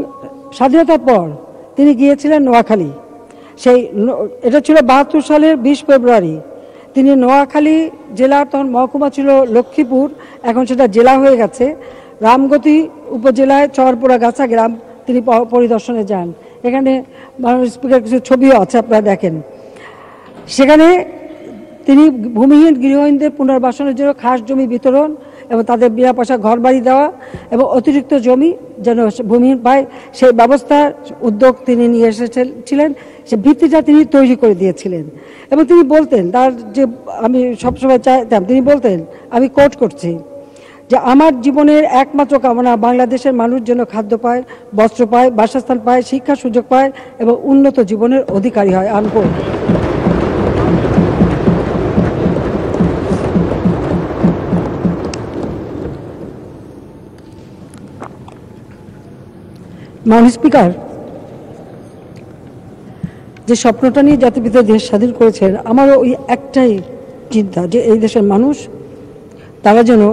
স্বাধীনতার পর তিনি গিয়েছিলেন নোয়াখালী। এটা ছিল 72 সালের 20 ফেব্রুয়ারি। তিনি নোয়াখালী জেলার, তখন মহকুমা ছিল লক্ষ্মীপুর, এখন সেটা জেলা হয়ে গেছে, রামগতি উপজেলায় চরপুরা গাছা গ্রাম তিনি পরিদর্শনে যান। এখানে মাননীয় স্পিকার কিছু ছবিও আছে, আপনারা দেখেন। সেখানে তিনি ভূমিহীন গৃহহীনদের পুনর্বাসনের জন্য খাস জমি বিতরণ এবং তাদের বিনা পয়সা ঘর বাড়ি দেওয়া এবং অতিরিক্ত জমি যেন ভূমিহীন পায় সেই ব্যবস্থার উদ্যোগ তিনি নিয়ে এসেছিলেন। সে ভিত্তিটা তিনি তৈরি করে দিয়েছিলেন। এবং তিনি বলতেন, তার যে আমি সবসময় চাইতাম, তিনি বলতেন, আমি কোট করছি, যে আমার জীবনের একমাত্র কামনা বাংলাদেশের মানুষ যেন খাদ্য পায়, বস্ত্র পায়, বাসস্থান পায়, শিক্ষার সুযোগ পায় এবং উন্নত জীবনের অধিকারী হয়, আনকোট। মাননীয় স্পিকার, যে স্বপ্নটা নিয়ে জাতিপিতা দেশ স্বাধীন করেছেন, আমারও ওই একটাই চিন্তা, যে এই দেশের মানুষ তারা যেন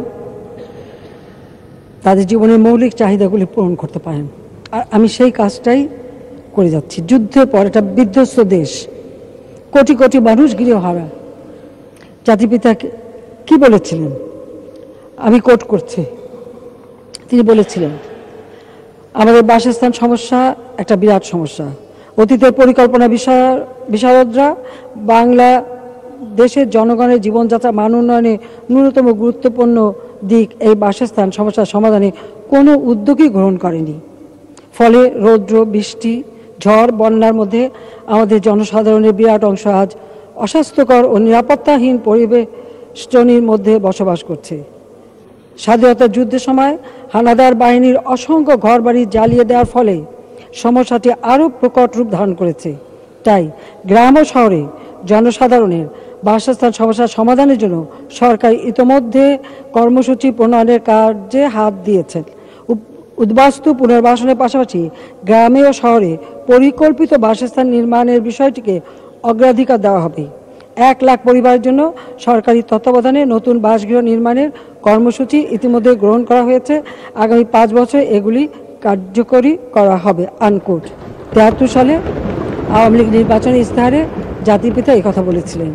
তাদের জীবনের মৌলিক চাহিদাগুলি পূরণ করতে পারেন। আর আমি সেই কাজটাই করে যাচ্ছি। যুদ্ধের পর একটা বিধ্বস্ত দেশ, কোটি কোটি মানুষ গৃহহারা। জাতিপিতা কি বলেছিলেন, আমি কোট করছি, তিনি বলেছিলেন, আমাদের বাসস্থান সমস্যা একটা বিরাট সমস্যা। অতীতের পরিকল্পনা বিশারদরা বাংলা দেশের জনগণের জীবনযাত্রা মান উন্নয়নে ন্যূনতম গুরুত্বপূর্ণ দিক এই বাসস্থান সমস্যার সমাধানে কোনো উদ্যোগই গ্রহণ করেনি। ফলে রৌদ্র, বৃষ্টি, ঝড়, বন্যার মধ্যে আমাদের জনসাধারণের বিরাট অংশ আজ অস্বাস্থ্যকর ও নিরাপত্তাহীন পরিবেষ্টনীর মধ্যে বসবাস করছে। স্বাধীনতার যুদ্ধের সময় হানাদার বাহিনীর অসংখ্য ঘরবাড়ি জ্বালিয়ে দেওয়ার ফলে সমস্যাটি আরও প্রকট রূপ ধারণ করেছে। তাই গ্রাম ও শহরে জনসাধারণের বাসস্থান সমস্যার সমাধানের জন্য সরকার ইতোমধ্যে কর্মসূচি প্রণয়নের কার্যে হাত দিয়েছেন। উদ্বাস্তু পুনর্বাসনের পাশাপাশি গ্রামে ও শহরে পরিকল্পিত বাসস্থান নির্মাণের বিষয়টিকে অগ্রাধিকার দেওয়া হবে। 1 লাখ পরিবারের জন্য সরকারি তত্ত্বাবধানে নতুন বাসগৃহ নির্মাণের কর্মসূচি ইতিমধ্যে গ্রহণ করা হয়েছে। আগামী 5 বছর এগুলি কার্যকরী করা হবে, আনকোট। 73 সালে আওয়ামী লীগ নির্বাচনী ইস্তাহারে জাতির পিতা কথা বলেছিলেন।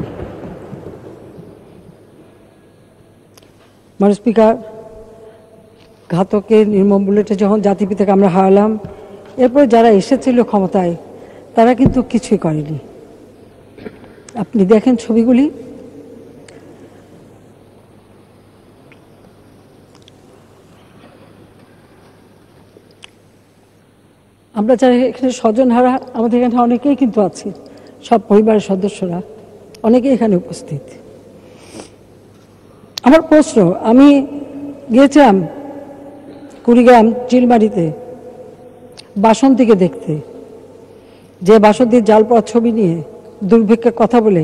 মাননীয় স্পিকার, ঘাতকের নির্মম বুলেটে যখন জাতির পিতাকে আমরা হারালাম, এরপরে যারা এসেছিল ক্ষমতায় তারা কিন্তু কিছুই করেনি। আপনি দেখেন ছবিগুলি, আমরা যারা এখানে স্বজনহারা, আমাদের এখানে অনেকেই কিন্তু আছে, সব পরিবারের সদস্যরা অনেকেই এখানে উপস্থিত। আমার প্রশ্ন, আমি গিয়েছিলাম কুড়িগ্রাম চিলমারিতে বাসন্তীকে দেখতে, যে বাসন্তীর জাল পড়া ছবি নিয়ে দুর্ভিক্ষের কথা বলে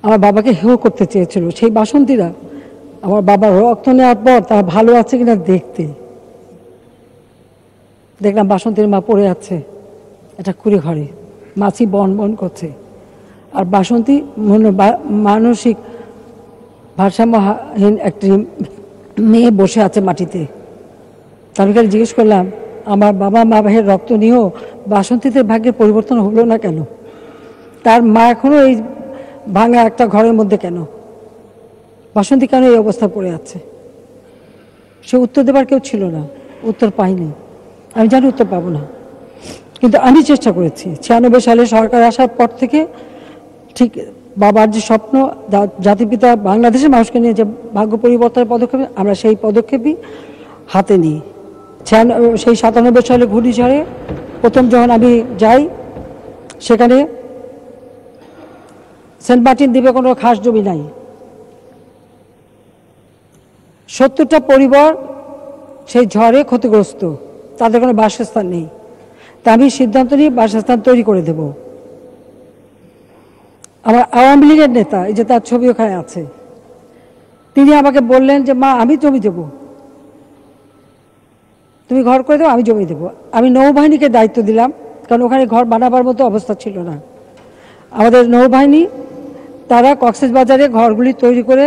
আমার বাবাকে হেয় করতে চেয়েছিল। সেই বাসন্তীরা আমার বাবার রক্ত নেওয়ার পর তারা ভালো আছে কিনা দেখতে, দেখলাম বাসন্তীর মা পড়ে আছে একটা কুড়ি ঘরে, মাছি বন বন করছে, আর বাসন্তী মানসিক ভারসাম্যহীন একটি মেয়ে বসে আছে মাটিতে। আমি খালি জিজ্ঞেস করলাম, আমার বাবা মা ভাইয়ের রক্ত নিয়েও বাসন্তীতে ভাগ্যের পরিবর্তন হলো না কেন? তার মা এখনো এই ভাঙা একটা ঘরের মধ্যে কেন? বাসন্তী কেন এই অবস্থা পড়ে আছে? সে উত্তর দেবার কেউ ছিল না, উত্তর পাইনি। আমি জানি উত্তর পাবো না, কিন্তু আমি চেষ্টা করেছি। 96 সালে সরকার আসার পর থেকে ঠিক বাবার যে স্বপ্ন, জাতিপিতা বাংলাদেশের মানুষকে নিয়ে যে ভাগ্য পরিবর্তনের পদক্ষেপ, আমরা সেই পদক্ষেপই হাতে নিই। সেই 97 সালে ঘূর্ণিঝড়ে প্রথম যখন আমি যাই, সেখানে সেন্ট মার্টিন দ্বীপে কোনো খাস জমি নাই। 70টা পরিবার সেই ঝড়ে ক্ষতিগ্রস্ত, তাদের কোনো বাসস্থান নেই। তা আমি সিদ্ধান্ত নিয়ে বাসস্থান তৈরি করে দেব। আমার আওয়ামী লীগের নেতা, এই যে তার ছবি ওখানে আছে, তিনি আমাকে বললেন যে মা আমি জমি দেব, তুমি ঘর করে দেবো, আমি জমি দেবো। আমি নৌবাহিনীকে দায়িত্ব দিলাম, কারণ ওখানে ঘর বানাবার মতো অবস্থা ছিল না। আমাদের নৌবাহিনী তারা কক্সবাজারে ঘরগুলি তৈরি করে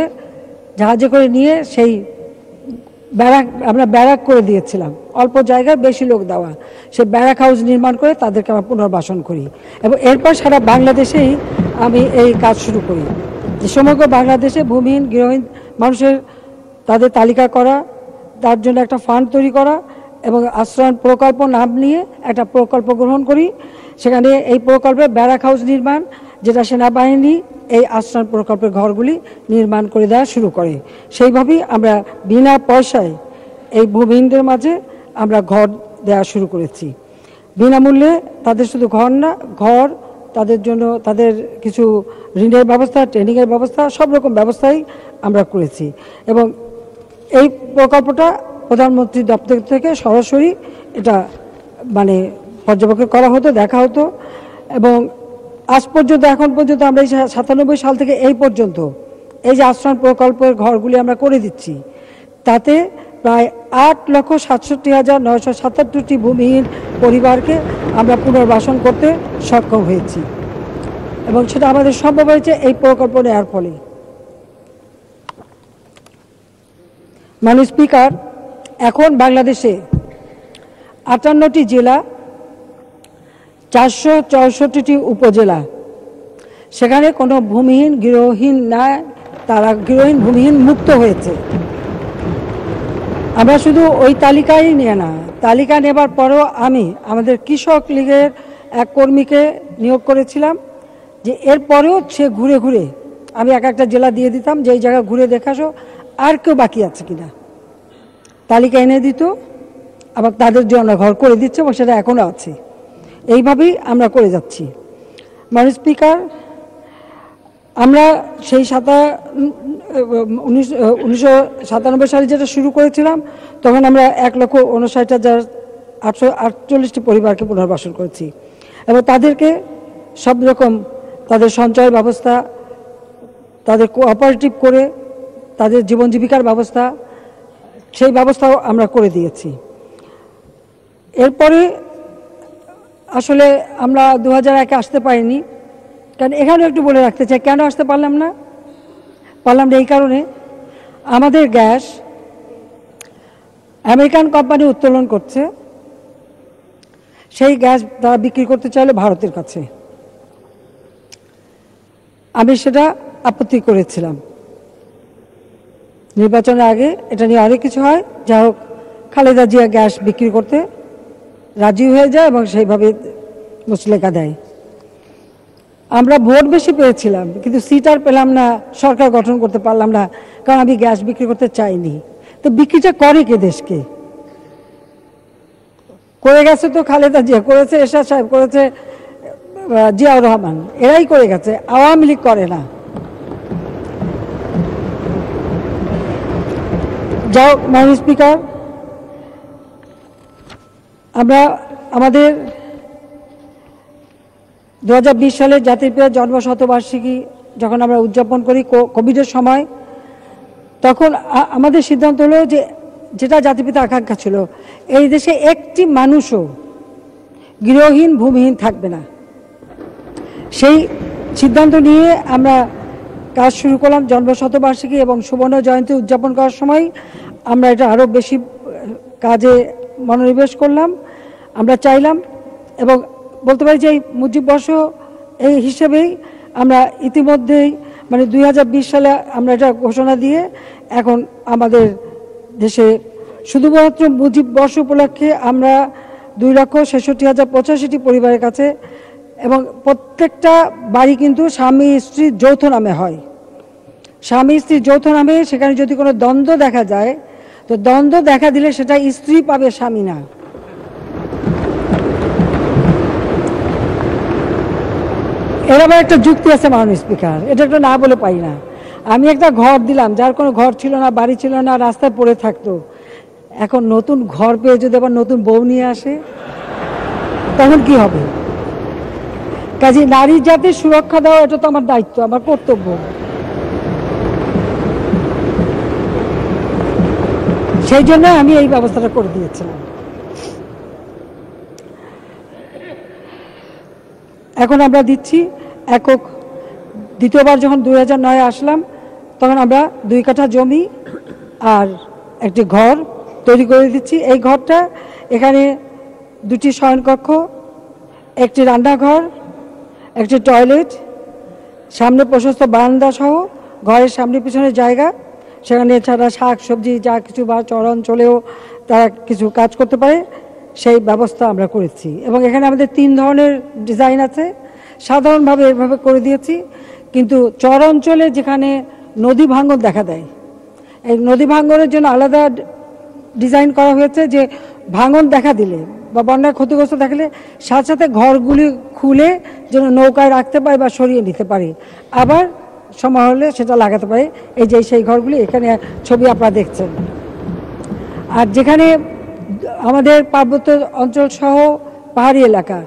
জাহাজে করে নিয়ে সেই আমরা ব্যারাক করে দিয়েছিলাম, অল্প জায়গায় বেশি লোক দেওয়া, সে ব্যারাক হাউস নির্মাণ করে তাদেরকে আমরা পুনর্বাসন করি। এবং এরপর সারা বাংলাদেশেই আমি এই কাজ শুরু করি, যে সমগ্র বাংলাদেশে ভূমিহীন গৃহহীন মানুষের তাদের তালিকা করা, তার জন্য একটা ফান্ড তৈরি করা এবং আশ্রয়ণ প্রকল্প নাম নিয়ে একটা প্রকল্প গ্রহণ করি। সেখানে এই প্রকল্পে ব্যারাক হাউস নির্মাণ, যেটা সেনাবাহিনী এই আশ্রয়ণ প্রকল্পের ঘরগুলি নির্মাণ করে দেওয়া শুরু করে। সেইভাবেই আমরা বিনা পয়সায় এই ভূমিহীনদের মাঝে আমরা ঘর দেওয়া শুরু করেছি। বিনামূল্যে তাদের শুধু ঘর না, ঘর, তাদের জন্য তাদের কিছু ঋণের ব্যবস্থা, ট্রেনিংয়ের ব্যবস্থা, সব রকম ব্যবস্থাই আমরা করেছি। এবং এই প্রকল্পটা প্রধানমন্ত্রী দপ্তর থেকে সরাসরি এটা মানে পর্যবেক্ষণ করা হতো, দেখা হতো। এবং আজ পর্যন্ত, এখন পর্যন্ত আমরা এই 97 সাল থেকে এই পর্যন্ত এই যে আশ্রয়ণ প্রকল্পের ঘরগুলি আমরা করে দিচ্ছি, তাতে প্রায় 8,67,977টি ভূমিহীন পরিবারকে আমরা পুনর্বাসন করতে সক্ষম হয়েছি। এবং সেটা আমাদের সম্ভব হয়েছে এই প্রকল্প নেওয়ার ফলে। মাননীয় স্পিকার, এখন বাংলাদেশে 58টি জেলা, 464টি উপজেলা, সেখানে কোনো ভূমিহীন গৃহহীন না, তারা গৃহহীন ভূমিহীন মুক্ত হয়েছে। আমরা শুধু ওই তালিকাই নিয়ে না, তালিকা নেবার পরেও আমি আমাদের কৃষক লীগের এক কর্মীকে নিয়োগ করেছিলাম, যে এরপরেও সে ঘুরে ঘুরে, আমি এক একটা জেলা দিয়ে দিতাম যে এই জায়গা ঘুরে দেখাসো আর কেউ বাকি আছে কিনা, তালিকা এনে দিত, আবার তাদের জন্য ঘর করে দিচ্ছে এবং সেটা এখনও আছে। এইভাবেই আমরা করে যাচ্ছি। মাননীয় স্পিকার, আমরা সেই 1997 সালে যেটা শুরু করেছিলাম, তখন আমরা 1,59,848টি পরিবারকে পুনর্বাসন করেছি এবং তাদেরকে সব রকম তাদের সঞ্চয় ব্যবস্থা, তাদের কোঅপারেটিভ করে তাদের জীবন জীবিকার ব্যবস্থা, সেই ব্যবস্থাও আমরা করে দিয়েছি। এরপরে আসলে আমরা 2001-এ আসতে পারিনি, কারণ এখানেও একটু বলে রাখতে চাই কেন আসতে পারলাম না এই কারণে, আমাদের গ্যাস আমেরিকান কোম্পানি উত্তোলন করছে, সেই গ্যাস তারা বিক্রি করতে চাইলে ভারতের কাছে। আমি সেটা আপত্তি করেছিলাম। নির্বাচনের আগে এটা নিয়ে অনেক কিছু হয়, যা হোক খালেদা জিয়া গ্যাস বিক্রি করতে রাজি হয়ে যায় এবং সেইভাবে মুচলেকা দেয়। আমরা ভোট বেশি পেয়েছিলাম কিন্তু সিট আর পেলাম না, সরকার গঠন করতে পারলাম না, কারণ আমি গ্যাস বিক্রি করতে চাইনি। তো বিক্রিটা করে কে দেশকে? করে গেছে তো খালেদা জিয়া, করেছে এরশাদ সাহেব, করেছে জিয়াউর রহমান, এরাই করে গেছে, আওয়ামী লীগ করে না। যাও মাননীয় স্পিকার, আমরা আমাদের 2020 সালে জাতির পিতার জন্মশতবার্ষিকী যখন আমরা উদযাপন করি কোভিডের সময়, তখন আমাদের সিদ্ধান্ত হলো যে যেটা জাতিপিতা আকাঙ্ক্ষা ছিল, এই দেশে একটি মানুষও গৃহহীন ভূমিহীন থাকবে না। সেই সিদ্ধান্ত নিয়ে আমরা কাজ শুরু করলাম। জন্মশতবার্ষিকী এবং সুবর্ণ জয়ন্তী উদযাপন করার সময় আমরা এটা আরও বেশি কাজে মনোনিবেশ করলাম। আমরা চাইলাম এবং বলতে পারি যে এই মুজিববর্ষ এই হিসেবেই আমরা ইতিমধ্যেই মানে 2020 সালে আমরা এটা ঘোষণা দিয়ে এখন আমাদের দেশে শুধুমাত্র মুজিববর্ষ উপলক্ষে আমরা 2,66,085টি পরিবারের কাছে, এবং প্রত্যেকটা বাড়ি কিন্তু স্বামী স্ত্রীর যৌথ নামে হয়। স্বামী স্ত্রীর যৌথ নামে, সেখানে যদি কোনো দ্বন্দ্ব দেখা যায় তো দ্বন্দ্ব দেখা দিলে সেটা স্ত্রী পাবে, স্বামী না। এর আবার একটা যুক্তি আছে মাননীয় স্পিকার, এটা একটু না বলে পাই না। আমি একটা ঘর দিলাম, যার কোনো ঘর ছিল না, বাড়ি ছিল না, রাস্তায় পড়ে থাকতো, এখন নতুন ঘর পেয়ে যদি আবার নতুন বউ নিয়ে আসে তখন কি হবে? কাজে নারী জাতির সুরক্ষা দেওয়া এটা তো আমার দায়িত্ব, আমার কর্তব্য। সেই জন্য আমি এই ব্যবস্থাটা করে দিয়েছিলাম। এখন আমরা দিচ্ছি একক। দ্বিতীয়বার যখন 2009-এ আসলাম তখন আমরা 2 কাঠা জমি আর একটি ঘর তৈরি করে দিচ্ছি। এই ঘরটা এখানে 2টি শয়নকক্ষ, একটি রান্নাঘর, একটি টয়লেট, সামনে প্রশস্ত বারান্দা সহ ঘরের সামনে পিছনে জায়গা, সেখানে এছাড়া শাক সবজি যা কিছু বা চরাঞ্চলেও তারা কিছু কাজ করতে পারে সেই ব্যবস্থা আমরা করেছি। এবং এখানে আমাদের 3 ধরনের ডিজাইন আছে। সাধারণভাবে এভাবে করে দিয়েছি, কিন্তু চরাঞ্চলে যেখানে নদী ভাঙন দেখা দেয়, এই নদী ভাঙনের জন্য আলাদা ডিজাইন করা হয়েছে, যে ভাঙন দেখা দিলে বা বন্যায় ক্ষতিগ্রস্ত থাকলে সাথে সাথে ঘরগুলি খুলে যেন নৌকায় রাখতে পারে বা সরিয়ে নিতে পারে, আবার সময় হলে সেটা লাগাতে পারে। এই যে সেই ঘরগুলি এখানে ছবি আপনারা দেখছেন। আর যেখানে আমাদের পার্বত্য অঞ্চল সহ পাহাড়ি এলাকা,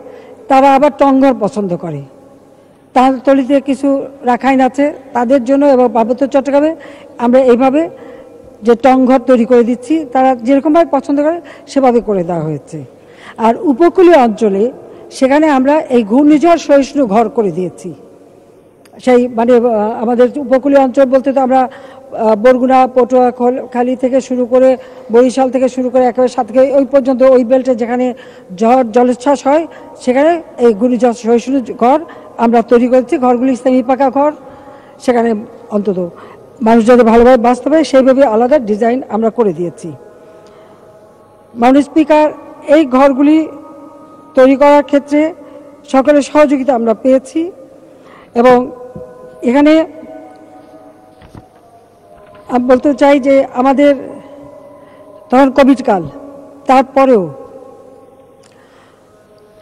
তারা আবার টংঘর পছন্দ করে। তার তলিতে কিছু রাখাইন আছে তাদের জন্য, এবং পার্বত্য চট্টগ্রামে আমরা এইভাবে যে টংঘর তৈরি করে দিচ্ছি, তারা যেরকমভাবে পছন্দ করে সেভাবে করে দেওয়া হয়েছে। আর উপকূলীয় অঞ্চলে সেখানে আমরা এই ঘূর্ণিঝড় সহিষ্ণু ঘর করে দিয়েছি। সেই মানে আমাদের উপকূলীয় অঞ্চল বলতে তো আমরা বরগুনা, পটুয়াখালী থেকে শুরু করে বরিশাল থেকে শুরু করে একেবারে সাতক্ষীরা ওই পর্যন্ত ওই বেল্টে যেখানে ঝড় জলোচ্ছ্বাস হয় সেখানে এই ঘূর্ণিঝড় সহিষ্ণু ঘর আমরা তৈরি করেছি। ঘরগুলি সেমি পাকা ঘর, সেখানে অন্তত মানুষ যাতে ভালোভাবে বাঁচতে পারে সেইভাবে আলাদা ডিজাইন আমরা করে দিয়েছি। মাননীয় স্পিকার, এই ঘরগুলি তৈরি করার ক্ষেত্রে সকলের সহযোগিতা আমরা পেয়েছি, এবং এখানে আমি বলতে চাই যে আমাদের তখন কোভিড কাল, তারপরেও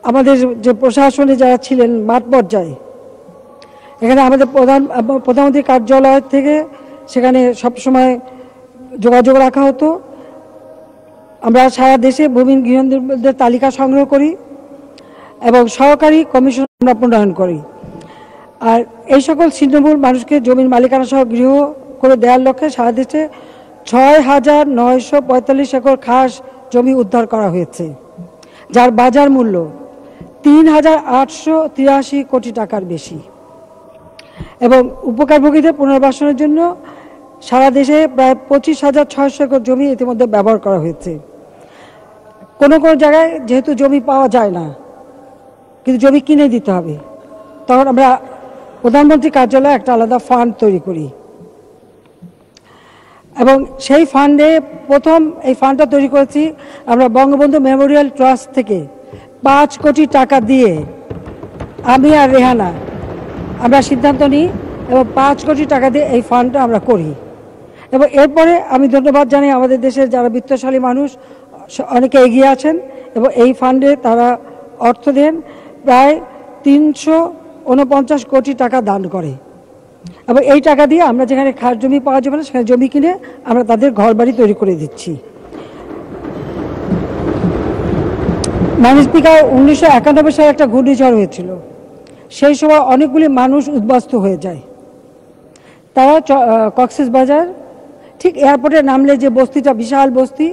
আমাদের যে প্রশাসনে যারা ছিলেন মাঠ পর্যায়ে, এখানে আমাদের প্রধানমন্ত্রীর কার্যালয় থেকে সেখানে সবসময় যোগাযোগ রাখা হতো। আমরা সারা দেশে ভূমিহীন গৃহহীনদের তালিকা সংগ্রহ করি এবং সহকারী কমিশন আমরা প্রণয়ন করি। আর এই সকল ছিন্নমূল মানুষকে জমির মালিকানা সহ গৃহ করে দেওয়ার লক্ষ্যে সারা দেশে 6,945 একর খাস জমি উদ্ধার করা হয়েছে, যার বাজার মূল্য 3,883 কোটি টাকার বেশি। এবং উপকারভোগীদের পুনর্বাসনের জন্য সারা দেশে প্রায় 25,600 একর জমি ইতিমধ্যে ব্যবহার করা হয়েছে। কোনো কোনো জায়গায় যেহেতু জমি পাওয়া যায় না, কিন্তু জমি কিনে দিতে হবে, তখন আমরা প্রধানমন্ত্রী কার্যালয়ে একটা আলাদা ফান্ড তৈরি করি, এবং সেই ফান্ডে প্রথম এই ফান্ডটা তৈরি করেছি আমরা বঙ্গবন্ধু মেমোরিয়াল ট্রাস্ট থেকে 5 কোটি টাকা দিয়ে আমি আর রেহানা আমরা সিদ্ধান্ত নিই এবং 5 কোটি টাকা দিয়ে এই ফান্ডটা আমরা করি। এবং এরপরে আমি ধন্যবাদ জানাই আমাদের দেশের যারা বিত্তশালী মানুষ অনেকে এগিয়ে আছেন এবং এই ফান্ডে তারা অর্থ দেন, প্রায় 349 কোটি টাকা দান করে। এবং এই টাকা দিয়ে আমরা যেখানে খাস জমি পাওয়া যাবে না সেখানে জমি কিনে আমরা তাদের ঘর বাড়ি তৈরি করে দিচ্ছি। মাননীয় স্পিকার, 1991 সালে একটা ঘূর্ণিঝড় হয়েছিল। সেই সময় অনেকগুলি মানুষ উদ্বাস্তু হয়ে যায়। তারা কক্সবাজার ঠিক এয়ারপোর্টে নামলে যে বস্তিটা, বিশাল বস্তি,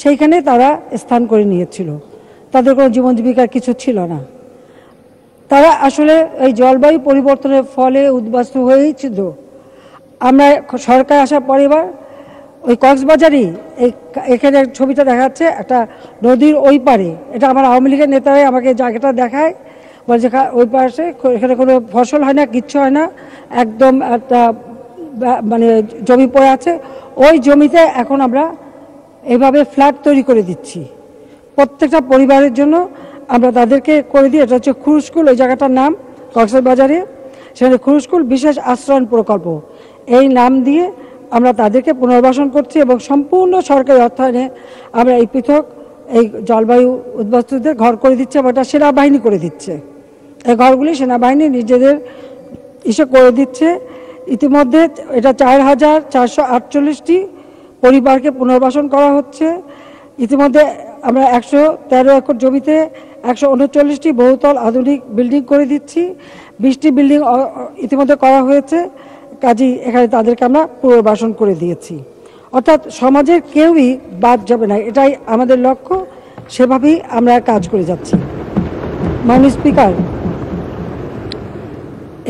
সেইখানে তারা স্থান করে নিয়েছিল। তাদের কোনো জীবন জীবিকার কিছু ছিল না। তারা আসলে এই জলবায়ু পরিবর্তনের ফলে উদ্বাস্তু হয়েই ছিল। আমরা সরকার আসার পরে এবার ওই কক্সবাজারই এখানে ছবিটা দেখাচ্ছে, একটা নদীর ওই পারে, এটা আমার আওয়ামী লীগের নেতারাই আমাকে জায়গাটা দেখায়, বলছে ওই পাশে এখানে কোনো ফসল হয় না, কিচ্ছু হয় না, একদম একটা মানে জমি পড়ে আছে। ওই জমিতে এখন আমরা এইভাবে ফ্ল্যাট তৈরি করে দিচ্ছি প্রত্যেকটা পরিবারের জন্য। আমরা তাদেরকে করে দিই, এটা হচ্ছে খুরুস্কুল, ওই জায়গাটার নাম কক্সবাজারে, সেখানে খুরুস্কুল বিশেষ আশ্রয়ণ প্রকল্প, এই নাম দিয়ে আমরা তাদেরকে পুনর্বাসন করছি এবং সম্পূর্ণ সরকারি অর্থায়নে আমরা এই পৃথক এই জলবায়ু উদ্বাস্তুদের ঘর করে দিচ্ছে এবং এটা সেনাবাহিনী করে দিচ্ছে। এই ঘরগুলি সেনাবাহিনী নিজেদের ইসে করে দিচ্ছে। ইতিমধ্যে এটা 4,448টি পরিবারকে পুনর্বাসন করা হচ্ছে। ইতিমধ্যে আমরা 113 একর জমিতে 139টি বহুতল আধুনিক বিল্ডিং করে দিচ্ছি। 20টি বিল্ডিং ইতিমধ্যে করা হয়েছে, কাজেই এখানে তাদেরকে আমরা পুনর্বাসন করে দিয়েছি। অর্থাৎ সমাজের কেউই বাদ যাবে না, এটাই আমাদের লক্ষ্য, সেভাবেই আমরা কাজ করে যাচ্ছি। মাননীয় স্পিকার,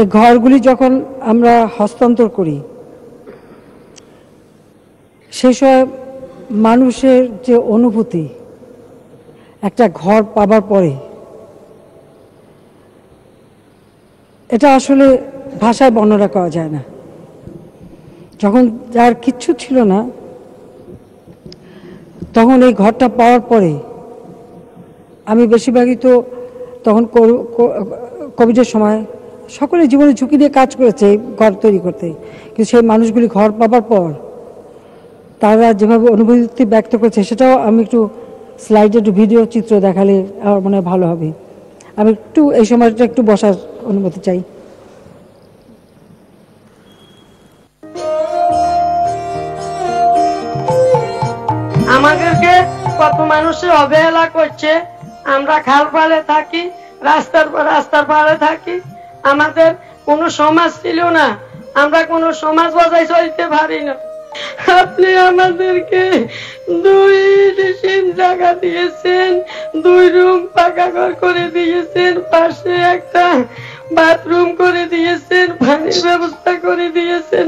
এই ঘরগুলি যখন আমরা হস্তান্তর করি সেই সময় মানুষের যে অনুভূতি একটা ঘর পাবার পরে, এটা আসলে ভাষায় বর্ণনা করা যায় না। যখন যার কিচ্ছু ছিল না, তখন এই ঘরটা পাওয়ার পরে আমি বেশিরভাগই তো তখন কোভিডের সময় সকলে জীবনে ঝুঁকি নিয়ে কাজ করেছে ঘর তৈরি করতে, কিন্তু সেই মানুষগুলি ঘর পাবার পর তারা যেভাবে অনুভূতি ব্যক্ত করেছে, সেটাও আমি একটু স্লাইডে একটু ভিডিও চিত্র দেখালে আমার মনে হয় ভালো হবে। আমি একটু এই সময়টা একটু বসার অনুমতি চাই। আমাদেরকে কত মানুষের অবহেলা করছে। আমরা খাল পাড়ে থাকি, রাস্তার পাড়ে থাকি, আমাদের কোনো সমাজ ছিল না, আমরা কোনো সমাজ বজায় চলতে পারি না। আপনি আমাদেরকে 2 ডিসিম জায়গা দিয়েছেন, 2 রুম পাকা ঘর করে দিয়েছেন, পাশে একটা বাথরুম করে দিয়েছেন, পানির ব্যবস্থা করে দিয়েছেন।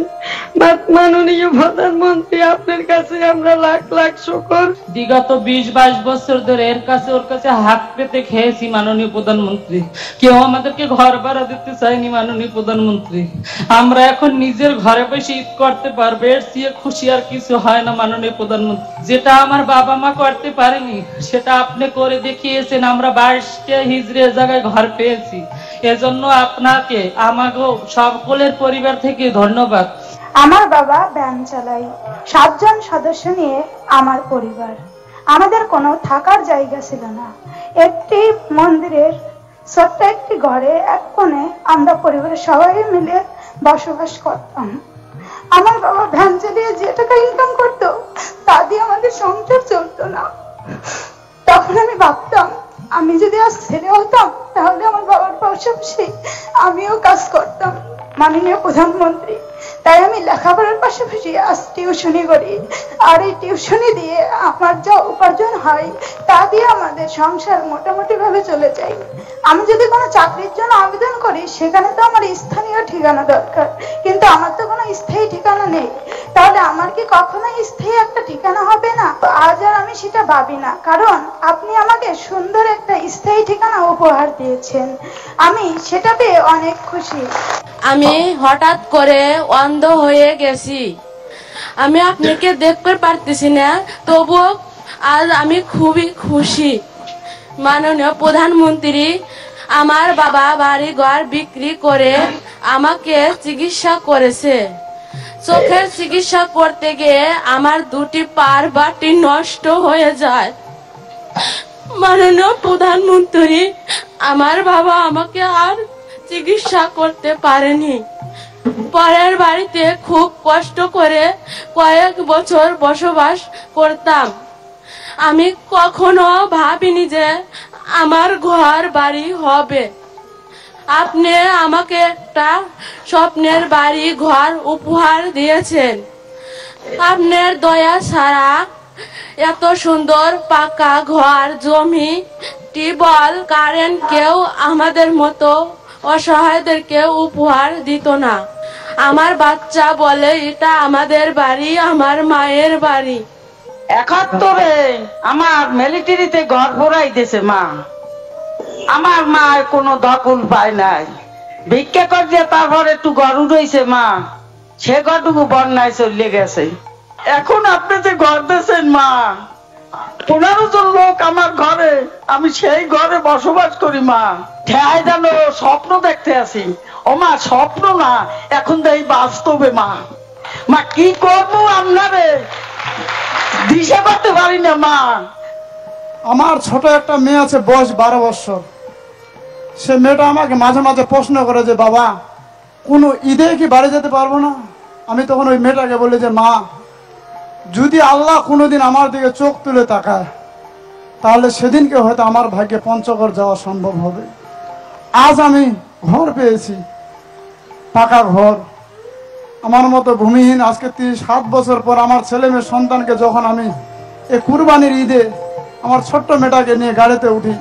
মাননীয় প্রধানমন্ত্রী, আপনার কাছে আমরা লাখ লাখ শুকর। বিগত 20-22 বছর ধরে ওর কাছে হাত পেতে খেয়েছি মাননীয় প্রধানমন্ত্রী। কেউ আমাদেরকে ঘর ভাড়া দিতে চায়নি মাননীয় প্রধানমন্ত্রী। আমরা এখন নিজের ঘরে বসে ঈদ করতে পারবো, এর চেয়ে খুশি আর কিছু হয় না মাননীয় প্রধানমন্ত্রী। যেটা আমার বাবা মা করতে পারেনি সেটা আপনি করে দেখিয়েছেন। আমরা 22টা হিজড়ের জায়গায় ঘর পেয়েছি, এজন্য আপনাকে আমাকেও সকলের পরিবার থেকে ধন্যবাদ। আমার বাবা ভ্যান চালায়, 7 জন সদস্য নিয়ে আমার পরিবার। আমাদের কোনো থাকার জায়গা ছিল না। একটি মন্দিরের ছোট্ট একটি ঘরে এক কোণে আমরা পরিবারের সবাই মিলে বসবাস করতাম। আমার বাবা ভ্যান চালিয়ে যে টাকা ইনকাম করতো তা দিয়ে আমাদের সংসার চলতো না। তখন আমি ভাবতাম, আমি যদি আজ ছেলে হতাম তাহলে আমার বাবার পাশাপাশি আমিও কাজ করতাম। মাননীয় প্রধানমন্ত্রী, তাই আমি লেখাপড়ার পাশাপাশি আজ টিউশনি করি, আর এই টিউশনি দিয়ে আমার যা উপার্জন হয় তা দিয়ে আমাদের সংসার মোটামুটি ভাবে চলে যায়। আমি যদি কোনো চাকরির জন্য আবেদন করি, সেখানে তো আমার স্থানীয় ঠিকানা দরকার, কিন্তু আমার তো কোনো স্থায়ী ঠিকানা নেই। তাহলে আমার কি কখনোই স্থায়ী একটা ঠিকানা হবে না? আজ আর আমি সেটা ভাবি না, কারণ আপনি আমাকে সুন্দর একটা স্থায়ী ঠিকানা উপহার দিয়েছেন। আমি সেটা পেয়ে অনেক খুশি। আমি হঠাৎ করে অন্ধ হয়ে গেছি, আমি আপনাকে দেখতে পারতেছি না, তবুও আজ আমি খুবই খুশি। মাননীয় প্রধানমন্ত্রী আমার বাবা বাড়ি ঘর বিক্রি করে আমাকে চিকিৎসা করেছে। চোখের চিকিৎসা করতে গিয়ে আমার 2টি পার বাটি নষ্ট হয়ে যায়। মাননীয় প্রধানমন্ত্রী, আমার বাবা আমাকে আর চিকিৎসা করতে পারেনি। পরের বাড়িতে খুব কষ্ট করে কয়েক বছর বসবাস করতাম। আমি কখনো ভাবিনি যে আমার ঘর বাড়ি হবে। আপনি আমাকে একটা স্বপ্নের বাড়ি ঘর উপহার দিয়েছেন। আপনার দয়া ছাড়া এত সুন্দর পাকা ঘর, জমি, টিউবওয়েল, কারেন্ট কেউ আমাদের মতো অসহায়দেরকে উপহার দিত না। আমার বাচ্চা বলে এটা আমাদের বাড়ি, আমার মায়ের বাড়ি। 71-এ আমার মিলিটারিতে ঘর ভরাই দিয়েছে মা। আমার মা কোনো দখল পায় নাই, ভিক্ষা করে তারপরে একটু গরু রয়েছে মা, সে ঘরটুকু বন্যায় চলে গেছে। এখন আপনি যে ঘর দিয়েছেন মা, 15 জন লোক আমার ঘরে, আমি সেই ঘরে বসবাস করি মা। ঠেয়াই যেন স্বপ্ন দেখতে আছি। ও মা, স্বপ্ন না, এখন দেই বাস্তবে মা। মা কি করবো আপনারে দিশা করতে পারি না মা। আমার ছোট একটা মেয়ে আছে, বয়স 12 বছর। সে মেয়েটা আমাকে মাঝে মাঝে প্রশ্ন করে যে বাবা, কোনো ঈদে কি বাড়ি যেতে পারবো না? আমি তখন ওই মেয়েটাকে বলি যে মা, যদি আল্লাহ কোনোদিন আমার দিকে চোখ তুলে তাকায় তাহলে সেদিনকে হয়তো আমার ভাগ্যে পঞ্চগড় যাওয়া সম্ভব হবে। আজ আমি ঘর পেয়েছি, পাকা ঘর। আমার মতো ভূমিহীন আজকে 37 বছর পর আমার ছেলে মেয়ে সন্তানকে যখন আমি এই কুরবানির ঈদে আমার ছোট্ট মেয়েটাকে নিয়ে গাড়িতে উঠি,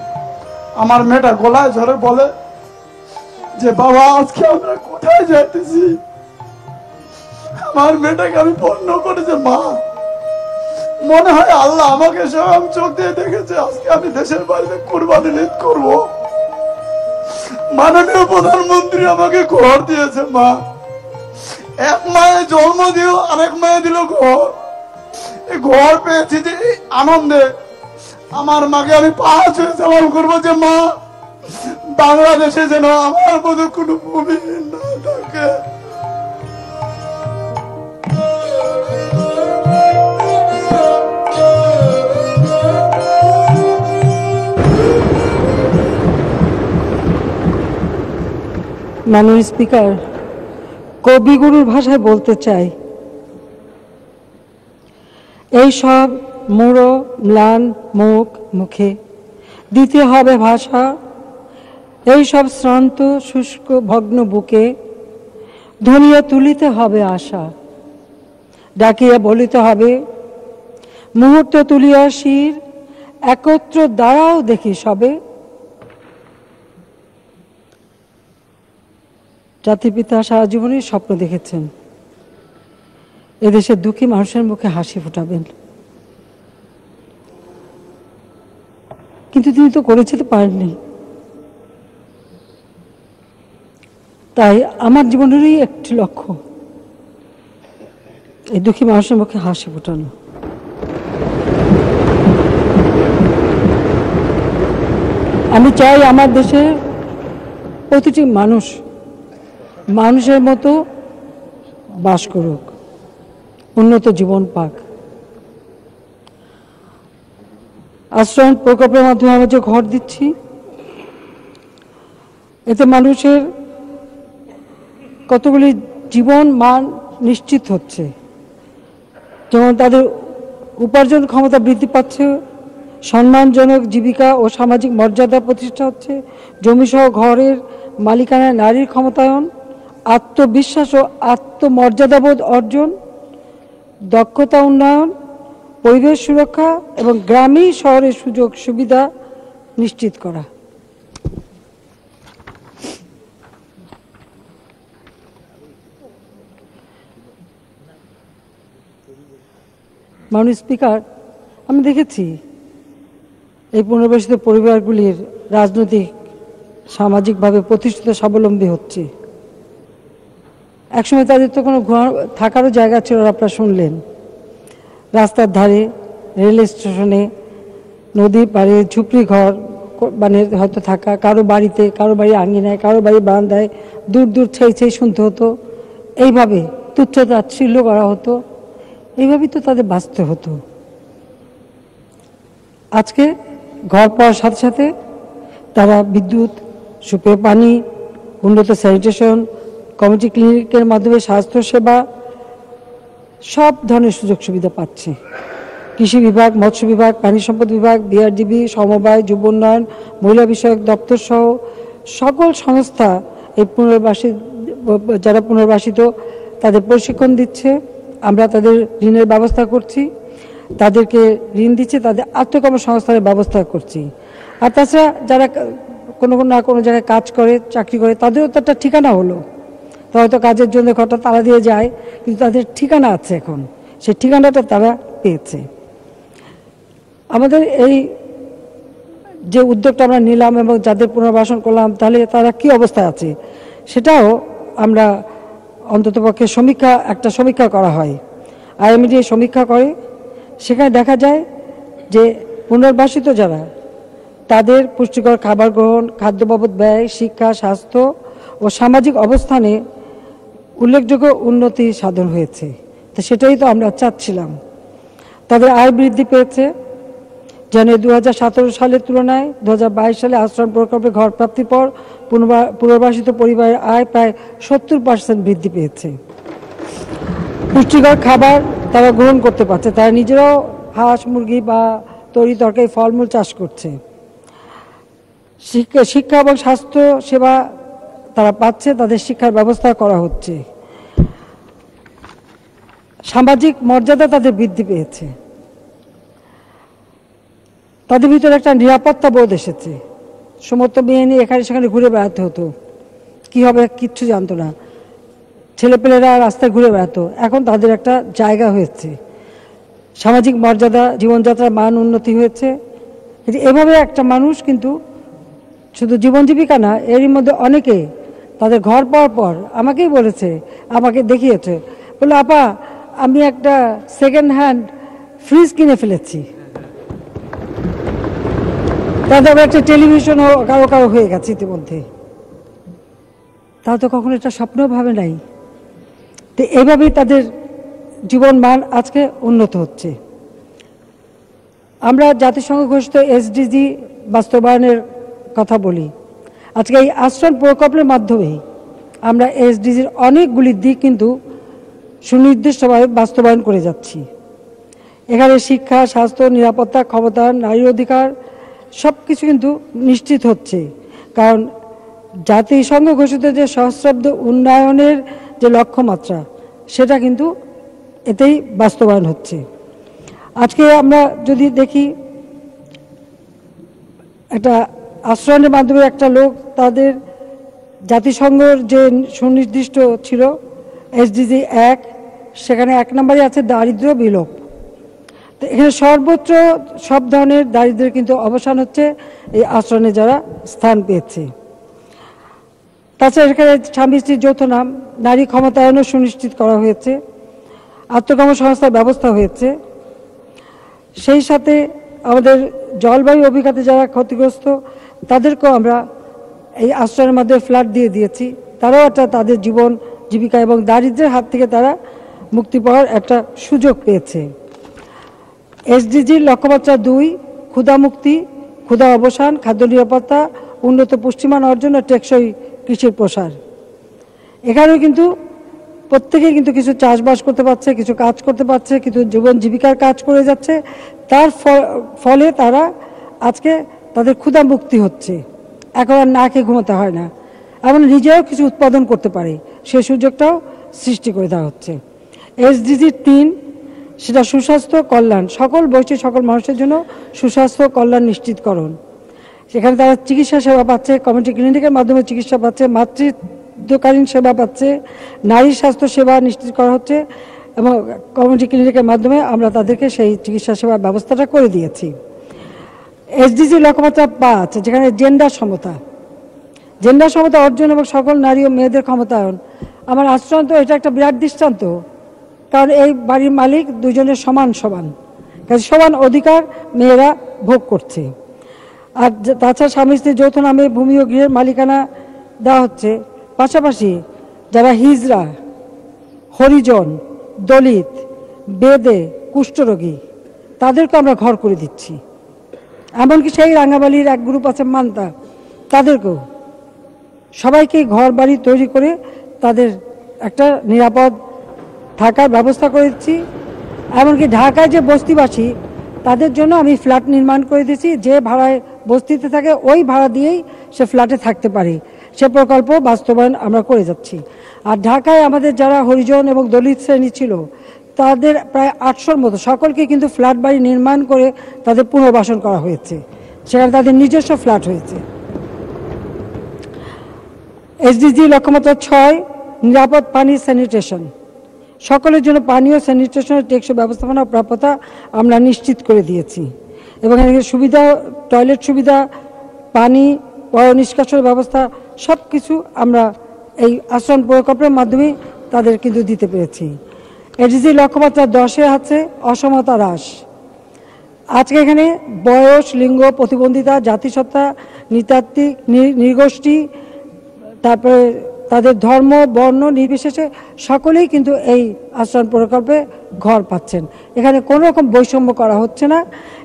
আমার মেয়েটা গলায় ঝরে বলে যে বাবা, আজকে আমরা কোথায় যাইতেছি? আমার মেয়েটাকে আমি প্রশ্ন করি যে মা, মনে হয় আল্লাহ আমাকে স্বয়ং চোখ দিয়ে দেখেছে আজকে আমি দেশের বাইরে কুরবানি ঈদ করবো। মাননীয় প্রধানমন্ত্রী আমাকে ঘর দিয়েছে মা। এক মায়ে জন্ম দিও, আরেক মায়ে দিল ঘর। এই ঘর পেয়েছি যে এই আনন্দে আমার মাকে আমি পা ছুঁয়ে সালাম করবো যে মা, বাংলাদেশে যেন আমার মতো কোনো ভূমি না থাকে। মাননীয় স্পিকার, কবিগুরুর ভাষায় বলতে চাই, এই সব মূঢ় ম্লান মুখ মুখে দিতে হবে ভাষা, এই সব শ্রান্ত শুষ্ক ভগ্ন বুকে ধনিয়া তুলিতে হবে আশা, ডাকিয়া বলিতে হবে মুহূর্ত তুলিয়া শির, একত্র দাঁড়াও দেখি সবে। জাতির পিতা সারা জীবনের স্বপ্ন দেখেছেন এদেশের দুঃখী মানুষের মুখে হাসি ফোটাবেন, কিন্তু তিনি তো করে যেতে পারেননি। তাই আমার জীবনেরই একটি লক্ষ্য এই দুঃখী মানুষের মুখে হাসি ফোটানো। আমি চাই আমার দেশের প্রতিটি মানুষ মানুষের মতো বাস করুক, উন্নত জীবন পাক। আশ্রয় প্রকল্পের মাধ্যমে আমরা যে ঘর দিচ্ছি, এতে মানুষের কতগুলি জীবন মান নিশ্চিত হচ্ছে, যেমন তাদের উপার্জন ক্ষমতা বৃদ্ধি পাচ্ছে, সম্মানজনক জীবিকা ও সামাজিক মর্যাদা প্রতিষ্ঠা হচ্ছে, জমিসহ ঘরের মালিকানা নারীর ক্ষমতায়ন, আত্মবিশ্বাস ও আত্মমর্যাদাবোধ অর্জন, দক্ষতা উন্নয়ন, পরিবেশ সুরক্ষা এবং গ্রামীণ শহরের সুযোগ সুবিধা নিশ্চিত করা। মাননীয় স্পিকার, আমি দেখেছি এই পুনর্বাসিত পরিবারগুলির রাজনৈতিক সামাজিকভাবে প্রতিষ্ঠিত স্বাবলম্বী হচ্ছে। একসময় তাদের তো কোনো থাকারও জায়গা ছিল না, আপনারা শুনলেন। রাস্তার ধারে, রেল স্টেশনে, নদীর পাড়ে ঝুপড়ি ঘর মানে হয়তো থাকা, কারো বাড়িতে, কারো বাড়ি আঙিনায়, কারো বাড়ি বারান্দায়, দূর দূর ছেই ছেই শুনতে হতো। এইভাবে তুচ্ছ তাচ্ছিল্য করা হতো, এইভাবেই তো তাদের বাঁচতে হতো। আজকে ঘর পাওয়ার সাথে সাথে তারা বিদ্যুৎ, সুপেয় পানি, উন্নত স্যানিটেশন, কমিউনিটি ক্লিনিকের মাধ্যমে স্বাস্থ্যসেবা, সব ধরনের সুযোগ সুবিধা পাচ্ছে। কৃষি বিভাগ, মৎস্য বিভাগ, পানি সম্পদ বিভাগ, বিআরডিবি, সমবায়, যুব উন্নয়ন, মহিলা বিষয়ক দপ্তর সহ সকল সংস্থা এই যারা পুনর্বাসিত তাদের প্রশিক্ষণ দিচ্ছে। আমরা তাদের ঋণের ব্যবস্থা করছি, তাদেরকে ঋণ দিচ্ছে, তাদের আত্মকর্মসংস্থানের ব্যবস্থা করছি। আর তাছাড়া যারা কোনো না কোনো জায়গায় কাজ করে, চাকরি করে, তাদেরও তো একটা ঠিকানা হলো। তো হয়তো কাজের জন্য ঘরটা তালা দিয়ে যায়, কিন্তু তাদের ঠিকানা আছে এখন, সেই ঠিকানাটা তারা পেয়েছে। আমাদের এই যে উদ্যোগটা আমরা নিলাম এবং যাদের পুনর্বাসন করলাম, তাহলে তারা কি অবস্থায় আছে সেটাও আমরা অন্ততপক্ষে একটা সমীক্ষা করা হয়, আইএমডি সমীক্ষা করে। সেখানে দেখা যায় যে পুনর্বাসিত যারা, তাদের পুষ্টিকর খাবার গ্রহণ, খাদ্য বাবদ ব্যয়, শিক্ষা, স্বাস্থ্য ও সামাজিক অবস্থানে উল্লেখযোগ্য উন্নতি সাধন হয়েছে। তো সেটাই তো আমরা চাচ্ছিলাম। তাদের আয় বৃদ্ধি পেয়েছে, যেন 2017 সালের তুলনায় 2022 সালে আশ্রয় প্রকল্পে ঘর প্রাপ্তির পর পুনর্বাসিত পরিবারের আয় প্রায় 70% বৃদ্ধি পেয়েছে। পুষ্টিকর খাবার তারা গ্রহণ করতে পারছে, তারা নিজেরাও হাঁস, মুরগি বা তরি তরকারি, ফলমূল চাষ করছে। শিক্ষা এবং স্বাস্থ্য সেবা তারা পাচ্ছে, তাদের শিক্ষার ব্যবস্থা করা হচ্ছে। সামাজিক মর্যাদা তাদের বৃদ্ধি পেয়েছে, তাদের ভিতরে একটা নিরাপত্তা বোধ এসেছে। সমস্ত মেয়ে নিয়ে এখানে সেখানে ঘুরে বেড়াতে হতো, কি হবে কিচ্ছু জানতো না, ছেলেপেলেরা রাস্তায় ঘুরে বেড়াতো। এখন তাদের একটা জায়গা হয়েছে, সামাজিক মর্যাদা, জীবনযাত্রার মান উন্নতি হয়েছে। এভাবে একটা মানুষ কিন্তু শুধু জীবন জীবিকা না, এরই মধ্যে অনেকে তাদের ঘর পাওয়ার পর আমাকেই বলেছে, আমাকে দেখিয়েছে, বলে আপা আমি একটা সেকেন্ড হ্যান্ড ফ্রিজ কিনে ফেলেছি। তাদের একটা টেলিভিশনও কারো কারো হয়ে গেছে ইতিমধ্যে। তারা তো কখনো এটা স্বপ্ন ভাবে নাই। তো এইভাবেই তাদের জীবন মান আজকে উন্নত হচ্ছে। আমরা জাতিসংঘ ঘোষিত এসডিজি বাস্তবায়নের কথা বলি। আজকে এই আশ্রম প্রকল্পের মাধ্যমে আমরা এসডিজির অনেকগুলি দিক কিন্তু সুনির্দিষ্টভাবে বাস্তবায়ন করে যাচ্ছি। এখানে শিক্ষা, স্বাস্থ্য, নিরাপত্তা, ক্ষমতায়ন, নারী অধিকার সব কিছু কিন্তু নিশ্চিত হচ্ছে। কারণ জাতিসংঘ ঘোষিত যে সহস্রাব্দ উন্নয়নের যে লক্ষ্যমাত্রা, সেটা কিন্তু এতেই বাস্তবায়ন হচ্ছে। আজকে আমরা যদি দেখি, একটা আশ্রয়ের মাধ্যমে একটা লোক তাদের জাতিসংঘের যে সুনির্দিষ্ট ছিল এসডিজি 1, সেখানে 1 নম্বরে আছে দারিদ্র্য বিলোপ। তো এখানে সর্বোচ্চ সব ধরনের দারিদ্র্যের কিন্তু অবসান হচ্ছে এই আশ্রমে যারা স্থান পেয়েছে। তাছাড়া এখানে স্বামী স্ত্রীর যৌথ নাম, নারী ক্ষমতায়নও সুনিশ্চিত করা হয়েছে, আত্মকর্মসংস্থার ব্যবস্থা হয়েছে। সেই সাথে আমাদের জলবায়ু অভিঘাতে যারা ক্ষতিগ্রস্ত তাদেরকেও আমরা এই আশ্রয়ের মধ্যে ফ্ল্যাট দিয়ে দিয়েছি। তারাও একটা তাদের জীবন জীবিকা এবং দারিদ্র্যের হাত থেকে তারা মুক্তি পাওয়ার একটা সুযোগ পেয়েছে। এসডিজির লক্ষ্যমাত্রা 2, ক্ষুধা মুক্তি, ক্ষুধা অবসান, খাদ্য নিরাপত্তা, উন্নত পুষ্টিমান অর্জন ও টেকসই কৃষির প্রসার। এখানেও কিন্তু প্রত্যেকেই কিন্তু কিছু চাষবাস করতে পারছে, কিছু কাজ করতে পারছে, কিছু জীবন জীবিকার কাজ করে যাচ্ছে। তার ফলে তারা আজকে তাদের ক্ষুধা মুক্তি হচ্ছে, এখন আর না খেয়ে ঘুমাতে হয় না, এমন নিজেও কিছু উৎপাদন করতে পারে, সেই সুযোগটাও সৃষ্টি করে দেওয়া হচ্ছে। এসডিজি 3, সেটা সুস্বাস্থ্য কল্যাণ, সকল বয়সী সকল মানুষের জন্য সুস্বাস্থ্য কল্যাণ নিশ্চিতকরণ। সেখানে তারা চিকিৎসা সেবা পাচ্ছে, কমিউনিটি ক্লিনিকের মাধ্যমে চিকিৎসা পাচ্ছে, মাতৃত্বকালীন সেবা পাচ্ছে, নারী স্বাস্থ্য সেবা নিশ্চিত করা হচ্ছে এবং কমিউনিটি ক্লিনিকের মাধ্যমে আমরা তাদেরকে সেই চিকিৎসা সেবার ব্যবস্থাটা করে দিয়েছি। এসডিজি লক্ষ্যমাত্রা 5, যেখানে জেন্ডার সমতা অর্জন এবং সকল নারী ও মেয়েদের ক্ষমতায়ন। আমার আশ্রম তো এটা একটা বিরাট দৃষ্টান্ত, কারণ এই বাড়ির মালিক দুজনের সমান সমান অধিকার মেয়েরা ভোগ করছে। আর তাছাড়া স্বামী স্ত্রী যৌথ নামে ভূমি ও গৃহের মালিকানা দেওয়া হচ্ছে। পাশাপাশি যারা হিজড়া, হরিজন, দলিত, বেদে, কুষ্ঠরোগী, তাদেরকে আমরা ঘর করে দিচ্ছি। এমনকি সেই রাঙ্গাবালির এক গ্রুপ আছে মান্তা, তাদেরকেও সবাইকে ঘর বাড়ি তৈরি করে তাদের একটা নিরাপদ থাকার ব্যবস্থা করে দিচ্ছি। এমনকি ঢাকায় যে বস্তিবাসী, তাদের জন্য আমি ফ্ল্যাট নির্মাণ করে দিয়েছি, যে ভাড়ায় বস্তিতে থাকে ওই ভাড়া দিয়েই সে ফ্ল্যাটে থাকতে পারে, সে প্রকল্প বাস্তবায়ন আমরা করে যাচ্ছি। আর ঢাকায় আমাদের যারা হরিজন এবং দলিত শ্রেণী ছিল, তাদের প্রায় 800-র মতো সকলকে কিন্তু ফ্ল্যাট বাড়ি নির্মাণ করে তাদের পুনর্বাসন করা হয়েছে, সেখানে তাদের নিজস্ব ফ্ল্যাট হয়েছে। এসডিজি লক্ষ্যমাত্রা 6, নিরাপদ পানি স্যানিটেশন, সকলের জন্য পানি ও স্যানিটেশনের টেকসই ব্যবস্থাপনা ও প্রাপ্যতা আমরা নিশ্চিত করে দিয়েছি। এবং এখানে সুবিধা, টয়লেট সুবিধা, পানি, পয় নিষ্কাশনের ব্যবস্থা সব কিছু আমরা এই আশ্রম প্রকল্পের মাধ্যমে তাদের কিন্তু দিতে পেরেছি। এসডিজি লক্ষ্যমাত্রা 10-এ আছে অসমতা হ্রাস। আজকে এখানে বয়স, লিঙ্গ, প্রতিবন্ধিতা, জাতিসত্তা, নৃতাত্ত্বিক, নৃগোষ্ঠী, তারপরে তাদের ধর্ম, বর্ণ নির্বিশেষে সকলেই কিন্তু এই আশ্রম প্রকল্পে ঘর পাচ্ছেন। এখানে কোনো রকম বৈষম্য করা হচ্ছে না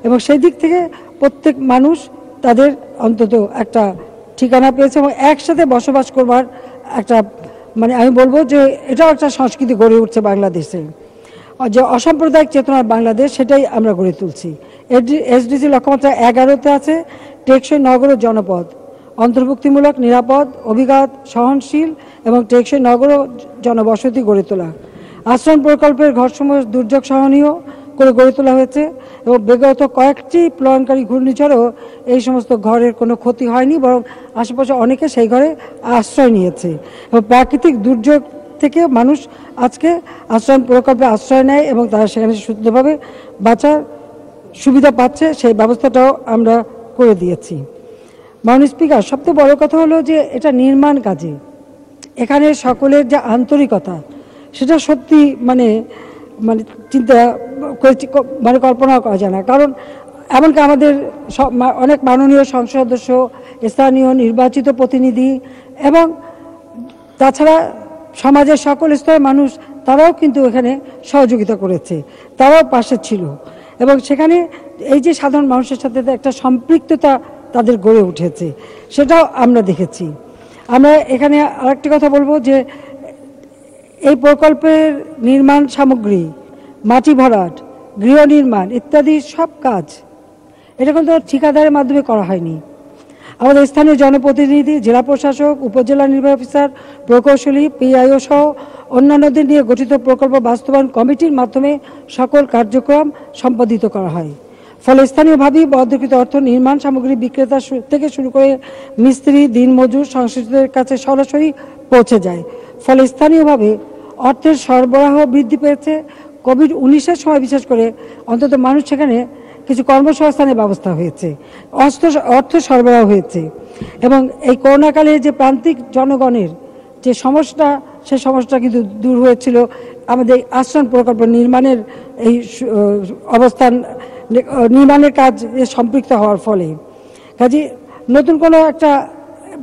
এবং সেই দিক থেকে প্রত্যেক মানুষ তাদের অন্তত একটা ঠিকানা পেয়েছে এবং একসাথে বসবাস করবার একটা, মানে আমি বলবো যে এটাও একটা সংস্কৃতি গড়ে উঠছে বাংলাদেশে, যে অসাম্প্রদায়িক চেতনার বাংলাদেশ, সেটাই আমরা গড়ে তুলছি। এসডিজি লক্ষ্যমাত্রা 11-তে আছে টেকসই নগর ও জনপদ, অন্তর্ভুক্তিমূলক, নিরাপদ, অভিঘাত সহনশীল এবং টেকসই নগর ও জনবসতি গড়ে তোলা। আশ্রম প্রকল্পের ঘরসমূহ দুর্যোগ সহনীয় করে গড়ে তোলা হয়েছে এবং বিগত কয়েকটি প্রলয়ঙ্কারী ঘূর্ণিঝড়েও এই সমস্ত ঘরের কোনো ক্ষতি হয়নি, বরং আশেপাশে অনেকে সেই ঘরে আশ্রয় নিয়েছে। এবং প্রাকৃতিক দুর্যোগ থেকে মানুষ আজকে আশ্রয়ণ প্রকল্পে আশ্রয় নেয় এবং তারা সেখানে সুন্দরভাবে বাঁচার সুবিধা পাচ্ছে, সেই ব্যবস্থাটাও আমরা করে দিয়েছি। মাননীয় স্পিকার, সবচেয়ে বড় কথা হলো যে এটা নির্মাণ কাজে এখানে সকলের যে আন্তরিকতা সেটা সত্যি মানে চিন্তা করে কল্পনা করা যায় না। কারণ এমনকি আমাদের অনেক মাননীয় সংসদ সদস্য, স্থানীয় নির্বাচিত প্রতিনিধি এবং তাছাড়া সমাজের সকল স্তরের মানুষ তারাও কিন্তু এখানে সহযোগিতা করেছে, তারাও পাশে ছিল এবং সেখানে এই যে সাধারণ মানুষের সাথে একটা সম্পৃক্ততা তাদের গড়ে উঠেছে, সেটাও আমরা দেখেছি। আমরা এখানে আরেকটি কথা বলবো যে এই প্রকল্পের নির্মাণ সামগ্রী, মাটি ভরাট, গৃহ নির্মাণ ইত্যাদি সব কাজ এটা কিন্তু ঠিকাদারের মাধ্যমে করা হয়নি। আমাদের স্থানীয় জনপ্রতিনিধি, জেলা প্রশাসক, উপজেলা নির্বাহী অফিসার, প্রকৌশলী, পিআইও সহ অন্যান্যদের নিয়ে গঠিত প্রকল্প বাস্তবায়ন কমিটির মাধ্যমে সকল কার্যক্রম সম্পাদিত করা হয়। ফলে স্থানীয়ভাবেই বরাদ্দকৃত অর্থ নির্মাণ সামগ্রী বিক্রেতা থেকে শুরু করে মিস্ত্রি, দিনমজুর, সংশ্লিষ্টদের কাছে সরাসরি পৌঁছে যায়। ফলে স্থানীয়ভাবে অর্থের সরবরাহ বৃদ্ধি পেয়েছে। কোভিড-19-এর সময় বিশেষ করে অন্তত মানুষ সেখানে কিছু কর্মসংস্থানের ব্যবস্থা হয়েছে, অর্থ সরবরাহ হয়েছে এবং এই করোনাকালে যে প্রান্তিক জনগণের যে সমস্যা, সেই সমস্যা কিন্তু দূর হয়েছিল আমাদের আশ্রয়ণ প্রকল্প নির্মাণের এই অবস্থান নির্মাণের কাজ সম্পৃক্ত হওয়ার ফলে। কাজে নতুন কোনো একটা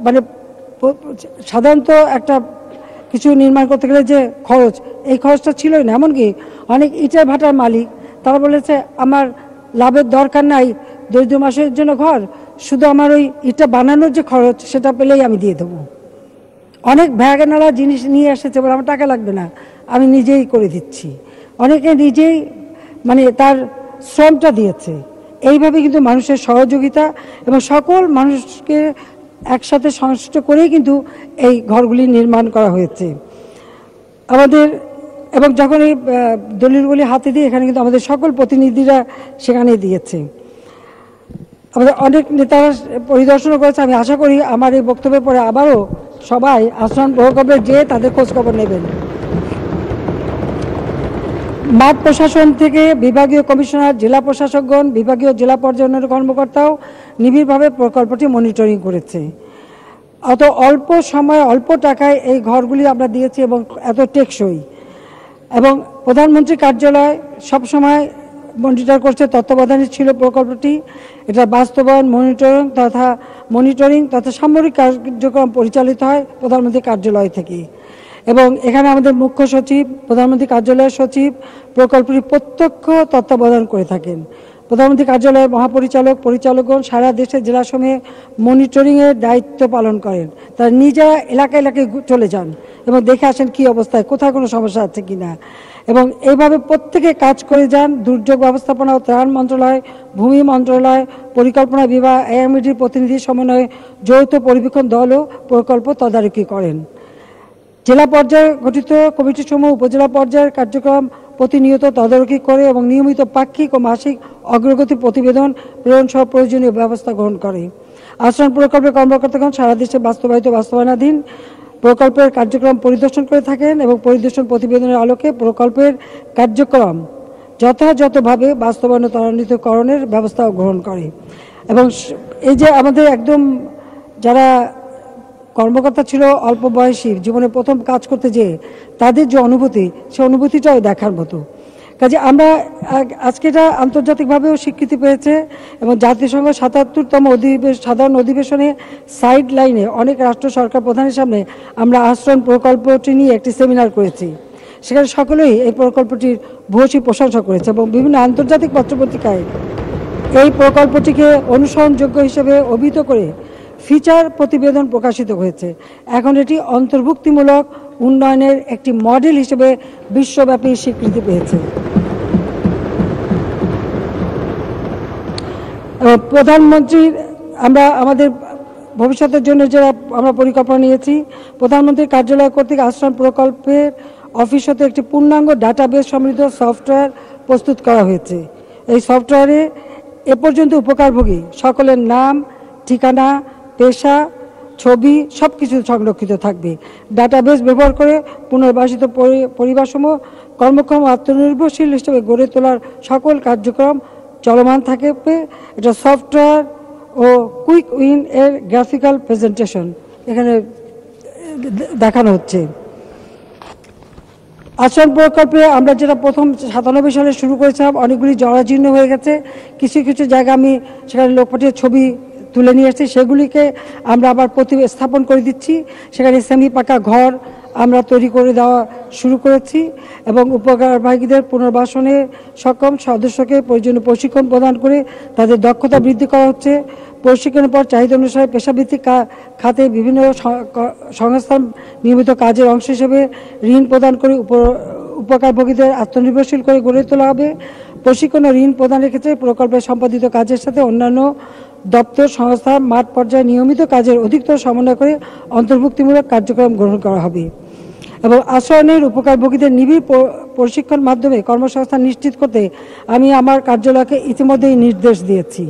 মানে সাধারণত একটা কিছু নির্মাণ করতে গেলে যে খরচ, এই খরচটা ছিলই না। এমনকি অনেক ইটের ভাটার মালিক তারা বলেছে আমার লাভের দরকার নাই, দরিদ্র মাসের জন্য ঘর, শুধু আমার ওই ইটটা বানানোর যে খরচ সেটা পেলেই আমি দিয়ে দেবো। অনেক ভ্যাগনারা জিনিস নিয়ে এসেছে বলে আমার টাকা লাগবে না, আমি নিজেই করে দিচ্ছি। অনেকে নিজেই মানে তার শ্রমটা দিয়েছে। এইভাবে কিন্তু মানুষের সহযোগিতা এবং সকল মানুষকে একসাথে সংশ্লিষ্ট করেই কিন্তু এই ঘরগুলি নির্মাণ করা হয়েছে আমাদের। এবং যখন এই দলিলগুলি হাতে দিয়ে এখানে কিন্তু আমাদের সকল প্রতিনিধিরা সেখানে দিয়েছে। আমাদের অনেক নেতারা পরিদর্শনও করেছে। আমি আশা করি আমার এই বক্তব্যের পরে আবারও সবাই আশ্রয়ণ প্রকল্পে যেয়ে তাদের খোঁজখবর নেবেন। মাঠ প্রশাসন থেকে বিভাগীয় কমিশনার, জেলা প্রশাসকগণ, বিভাগীয় জেলা পর্যায়ের কর্মকর্তাও নিবিড়ভাবে প্রকল্পটি মনিটরিং করেছে। অত অল্প সময় অল্প টাকায় এই ঘরগুলি আমরা দিয়েছি এবং এত টেকসই। এবং প্রধানমন্ত্রী কার্যালয় সবসময় মনিটর করছে, তত্ত্বাবধানে ছিল প্রকল্পটি। এটা বাস্তবায়ন, মনিটরিং তথা সামরিক কার্যক্রম পরিচালিত হয় প্রধানমন্ত্রী কার্যালয় থেকে। এবং এখানে আমাদের মুখ্য সচিব, প্রধানমন্ত্রী কার্যালয়ের সচিব প্রকল্পটি প্রত্যক্ষ তত্ত্বাবধান করে থাকেন। প্রধানমন্ত্রী কার্যালয়ের মহাপরিচালক, পরিচালকগণ সারা দেশে জেলাসমূহে মনিটরিংয়ের দায়িত্ব পালন করেন। তারা নিজেরা এলাকায় এলাকায় চলে যান এবং দেখে আসেন কী অবস্থায়, কোথায় কোনো সমস্যা আছে কি না। এবং এইভাবে প্রত্যেকে কাজ করে যান। দুর্যোগ ব্যবস্থাপনা ও ত্রাণ মন্ত্রণালয়, ভূমি মন্ত্রণালয়, পরিকল্পনা বিভাগ, এআইএমডির প্রতিনিধি সমন্বয়ে যৌথ পরিবীক্ষণ দলও প্রকল্প তদারকি করেন। জেলা পর্যায়ে গঠিত কমিটিসমূহ উপজেলা পর্যায়ের কার্যক্রম প্রতিনিয়ত তদারকি করে এবং নিয়মিত পাক্ষিক ও মাসিক অগ্রগতি প্রতিবেদন প্রেরণ সহ প্রয়োজনীয় ব্যবস্থা গ্রহণ করে। আশ্রয়ণ প্রকল্পের কর্মকর্তাগণ সারা দেশে বাস্তবায়নাধীন প্রকল্পের কার্যক্রম পরিদর্শন করে থাকেন এবং পরিদর্শন প্রতিবেদনের আলোকে প্রকল্পের কার্যক্রম যথাযথভাবে বাস্তবায়ন ত্বরান্বিতকরণের ব্যবস্থাও গ্রহণ করে। এবং এই যে আমাদের একদম যারা কর্মকর্তা ছিল অল্প বয়সী, জীবনে প্রথম কাজ করতে যেয়ে তাদের যে অনুভূতি, সে অনুভূতিটাও দেখার মতো। কাজে আমরা আজকে এটা আন্তর্জাতিকভাবেও স্বীকৃতি পেয়েছে এবং জাতিসংঘ ৭৭তম সাধারণ অধিবেশনে সাইড লাইনে অনেক রাষ্ট্র সরকার প্রধানের সামনে আমরা আশ্রয়ণ প্রকল্পটি নিয়ে একটি সেমিনার করেছি। সেখানে সকলেই এই প্রকল্পটির ভূয়সী প্রশংসা করেছে এবং বিভিন্ন আন্তর্জাতিক পত্রপত্রিকায় এই প্রকল্পটিকে অনুসরণযোগ্য হিসেবে অভিহিত করে ফিচার প্রতিবেদন প্রকাশিত হয়েছে। এখন এটি অন্তর্ভুক্তিমূলক উন্নয়নের একটি মডেল হিসেবে বিশ্বব্যাপী স্বীকৃতি পেয়েছে। প্রধানমন্ত্রীর আমরা আমাদের ভবিষ্যতের জন্য যারা আমরা পরিকল্পনা নিয়েছি, প্রধানমন্ত্রীর কার্যালয় কর্তৃক আশ্রয়ণ প্রকল্পের অফিস হতে একটি পূর্ণাঙ্গ ডাটাবেস সমৃদ্ধ সফটওয়্যার প্রস্তুত করা হয়েছে। এই সফটওয়্যারে এ পর্যন্ত উপকারভোগী সকলের নাম, ঠিকানা, পেশা, ছবি সব কিছু সংরক্ষিত থাকবে। ডাটাবেস ব্যবহার করে পুনর্বাসিত পরিবারসমূহ কর্মক্ষম আত্মনির্ভরশীল হিসেবে গড়ে তোলার সকল কার্যক্রম চলমান থাকবে। এটা সফটওয়্যার ও কুইক উইন এর গ্রাফিক্যাল প্রেজেন্টেশন এখানে দেখানো হচ্ছে। আশ্রয়ণ প্রকল্পে আমরা যেটা প্রথম 97 সালে শুরু করেছিলাম, অনেকগুলি জরাজীর্ণ হয়ে গেছে। কিছু কিছু জায়গা আমি সেখানে লোক পাঠিয়ে ছবি তুলে নিয়ে এসেছি, সেগুলিকে আমরা আবার প্রতিস্থাপন করে দিচ্ছি। সেখানে সেমি পাকা ঘর আমরা তৈরি করে দেওয়া শুরু করেছি এবং উপকারভোগীদের পুনর্বাসনে সক্ষম সদস্যকে প্রয়োজনীয় প্রশিক্ষণ প্রদান করে তাদের দক্ষতা বৃদ্ধি করা হচ্ছে। প্রশিক্ষণের পর চাহিদা অনুসারে পেশাভিত্তিক খাতে বিভিন্ন সংস্থান নিয়মিত কাজের অংশ হিসেবে ঋণ প্রদান করে উপকারভোগীদের আত্মনির্ভরশীল করে গড়ে তোলা হবে। প্রশিক্ষণ ও ঋণ প্রদানের ক্ষেত্রে প্রকল্পের সম্পাদিত কাজের সাথে অন্যান্য দপ্তর সংস্থা মাঠ পর্যায়ে নিয়মিত কাজের অধিকতর সমন্বয় করে অন্তর্ভুক্তিমূলক কার্যক্রম গ্রহণ করা হবে এবং আশ্রয়নের উপকারভোগীদের নিবিড় প্রশিক্ষণ মাধ্যমে কর্মসংস্থান নিশ্চিত করতে আমি আমার কার্যালয়কে ইতিমধ্যেই নির্দেশ দিয়েছি,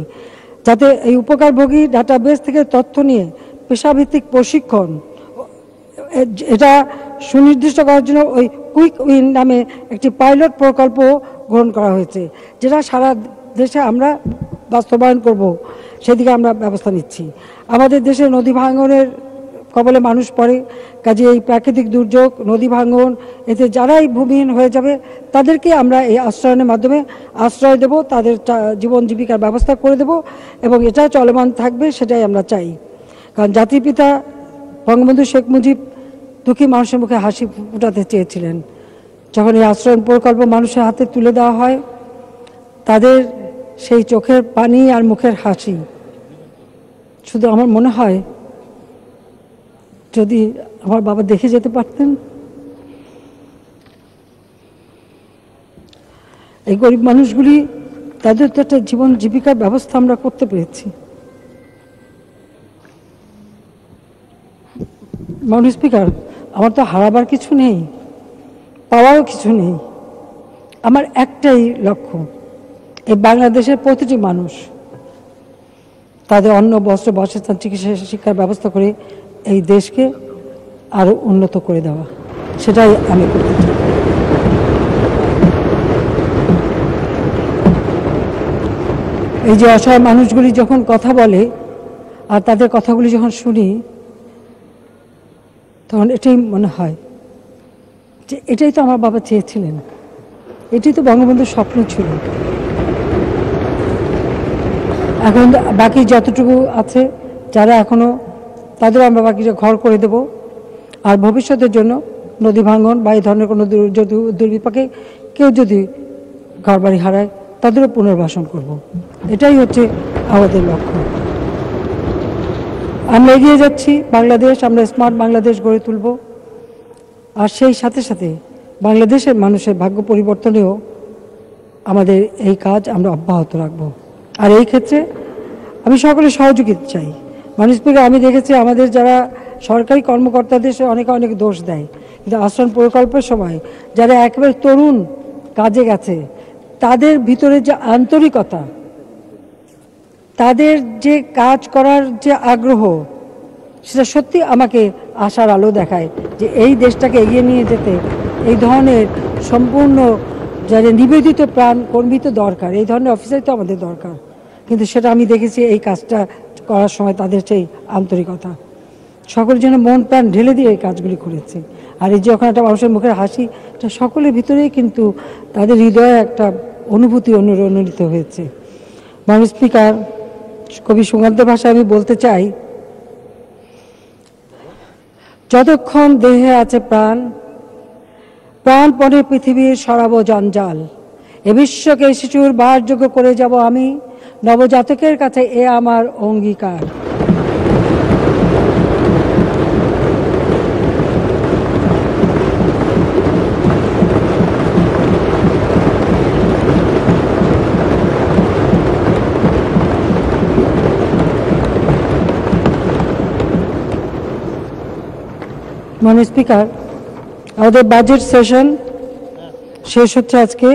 যাতে এই উপকারভোগী ডাটাবেস থেকে তথ্য নিয়ে পেশাভিত্তিক প্রশিক্ষণ এটা সুনির্দিষ্ট করার জন্য ওই কুইক উইন নামে একটি পাইলট প্রকল্প গ্রহণ করা হয়েছে, যেটা সারা দেশে আমরা বাস্তবায়ন করব, সেদিকে আমরা ব্যবস্থা নিচ্ছি। আমাদের দেশে নদী ভাঙনের কবলে মানুষ পড়ে, কাজে এই প্রাকৃতিক দুর্যোগ নদী ভাঙন এতে যারাই ভূমিহীন হয়ে যাবে তাদেরকে আমরা এই আশ্রয়নের মাধ্যমে আশ্রয় দেব, তাদের জীবন জীবিকার ব্যবস্থা করে দেব এবং এটা চলমান থাকবে, সেটাই আমরা চাই। কারণ জাতির পিতা বঙ্গবন্ধু শেখ মুজিব দুঃখী মানুষের মুখে হাসি ফুটাতে চেয়েছিলেন। যখন এই আশ্রয়ণ প্রকল্প মানুষের হাতে তুলে দেওয়া হয়, তাদের সেই চোখের পানি আর মুখের হাসি, শুধু আমার মনে হয় যদি আমার বাবা দেখে যেতে পারতেন। এই গরিব মানুষগুলি, তাদের তো একটা জীবন জীবিকার ব্যবস্থা আমরা করতে পেরেছি। মাননীয় স্পিকার, আমার তো হারাবার কিছু নেই, পাওয়ারও কিছু নেই। আমার একটাই লক্ষ্য, এই বাংলাদেশের প্রতিটি মানুষ তাদের অন্ন বস্ত্র বাসস্থান চিকিৎসা শিক্ষার ব্যবস্থা করে এই দেশকে আরো উন্নত করে দেওয়া, সেটাই আমি করতে চাই। এই যে অসহায় মানুষগুলি যখন কথা বলে আর তাদের কথাগুলি যখন শুনি, তখন এটাই মনে হয় যে এটাই তো আমার বাবা চেয়েছিলেন, এটাই তো বঙ্গবন্ধুর স্বপ্ন ছিল। এখন বাকি যতটুকু আছে যারা এখনো, তাদেরও আমরা বাকি ঘর করে দেব। আর ভবিষ্যতের জন্য নদী ভাঙন বা এই ধরনের কোনো দুর্বিপাকে কেউ যদি ঘরবাড়ি হারায় তাদেরও পুনর্বাসন করব। এটাই হচ্ছে আমাদের লক্ষ্য। আমরা এগিয়ে যাচ্ছি বাংলাদেশ, আমরা স্মার্ট বাংলাদেশ গড়ে তুলব। আর সেই সাথে সাথে বাংলাদেশের মানুষের ভাগ্য পরিবর্তনেও আমাদের এই কাজ আমরা অব্যাহত রাখব। আর এই ক্ষেত্রে আমি সকলের সহযোগিতা চাই। মাননীয় স্পিকার, আমি দেখেছি আমাদের যারা সরকারি কর্মকর্তাদের অনেক দোষ দেয়, কিন্তু আশ্রয়ণ প্রকল্পের সময় যারা একেবারে তরুণ কাজে গেছে, তাদের ভিতরে যে আন্তরিকতা, তাদের যে কাজ করার যে আগ্রহ, সেটা সত্যি আমাকে আশার আলো দেখায় যে এই দেশটাকে এগিয়ে নিয়ে যেতে এই ধরনের সম্পূর্ণ যারা নিবেদিত প্রাণ কর্মী তো দরকার, এই ধরনের অফিসারই তো আমাদের দরকার। কিন্তু সেটা আমি দেখেছি এই কাজটা করার সময় তাদের সেই আন্তরিকতা, সকলের জন্য মন প্রাণ ঢেলে দিয়ে এই কাজগুলি করেছে। আর এই যে ওখানে একটা মানুষের মুখের হাসি, এটা সকলের ভিতরেই কিন্তু তাদের হৃদয়ে একটা অনুভূতি অনুরণিত হয়েছে। মাননীয় স্পিকার, কবি সুকান্তের ভাষায় আমি বলতে চাই, যতক্ষণ দেহে আছে প্রাণ, প্রাণপণে পৃথিবীর সরাবো জঞ্জাল, এ বিশ্বকে শিশুর বাসযোগ্য করে যাব আমি, নবজাতকের কাছে এ আমার অঙ্গীকার। মাননীয় স্পিকার, আমাদের বাজেট সেশন শেষ হচ্ছে আজকে।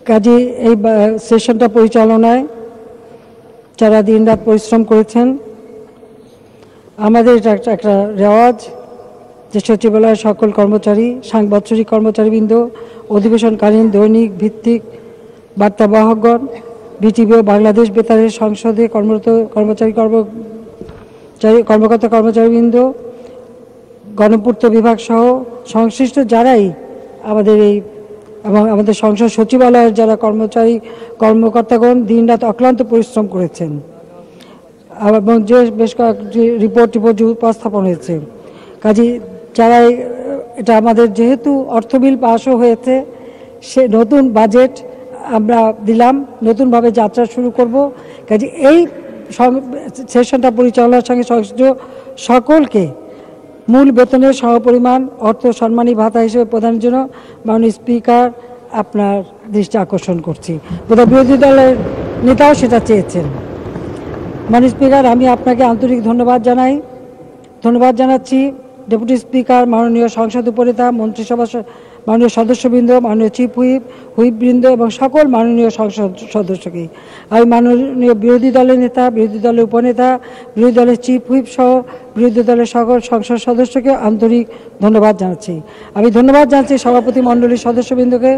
কাজে এই সেশনটা পরিচালনায় যারা দিনরাত পরিশ্রম করেছেন আমাদের এটা একটা রেওয়াজ যে সচিবালয়ের সকল কর্মচারী, সাংবাদিক কর্মচারীবৃন্দ, অধিবেশনকালীন দৈনিক ভিত্তিক বার্তাবাহকগণ, বিটিভি ও বাংলাদেশ বেতারের সংসদে কর্মরত কর্মকর্তা কর্মচারীবৃন্দ, গণপূর্ত বিভাগ সহ সংশ্লিষ্ট যারাই আমাদের এই এবং আমাদের সংসদ সচিবালয়ের যারা কর্মকর্তাগণ দিনরাত অক্লান্ত পরিশ্রম করেছেন এবং যে বেশ কয়েকটি রিপোর্ট উপস্থাপন হয়েছে। কাজে যারা এটা আমাদের যেহেতু অর্থ বিল পাসও হয়েছে, সে নতুন বাজেট আমরা দিলাম, নতুনভাবে যাত্রা শুরু করব। কাজে এই সেশনটা পরিচালনার সঙ্গে সংশ্লিষ্ট সকলকে মূল বেতনের সমপরিমাণ অর্থ সম্মানী ভাতা হিসেবে প্রদানের জন্য মাননীয় স্পিকার আপনার দৃষ্টি আকর্ষণ করছি। বোধহয় বিরোধী দলের নেতাও সেটা চেয়েছেন। মাননীয় স্পিকার, আমি আপনাকে আন্তরিক ধন্যবাদ জানাচ্ছি। ডেপুটি স্পিকার, মাননীয় সংসদ উপনেতা, মন্ত্রিসভা মাননীয় সদস্যবৃন্দ, মাননীয় চিফ হুইপবৃন্দ এবং সকল মাননীয় সংসদ সদস্যকে। আমি মাননীয় বিরোধী দলের নেতা, বিরোধী দলের উপনেতা, বিরোধী দলের চিফ হুইপ সহ বিরোধী দলের সকল সংসদ সদস্যকে আন্তরিক ধন্যবাদ জানাচ্ছি। আমি ধন্যবাদ জানাচ্ছি সভাপতি মণ্ডলীর সদস্যবৃন্দকে,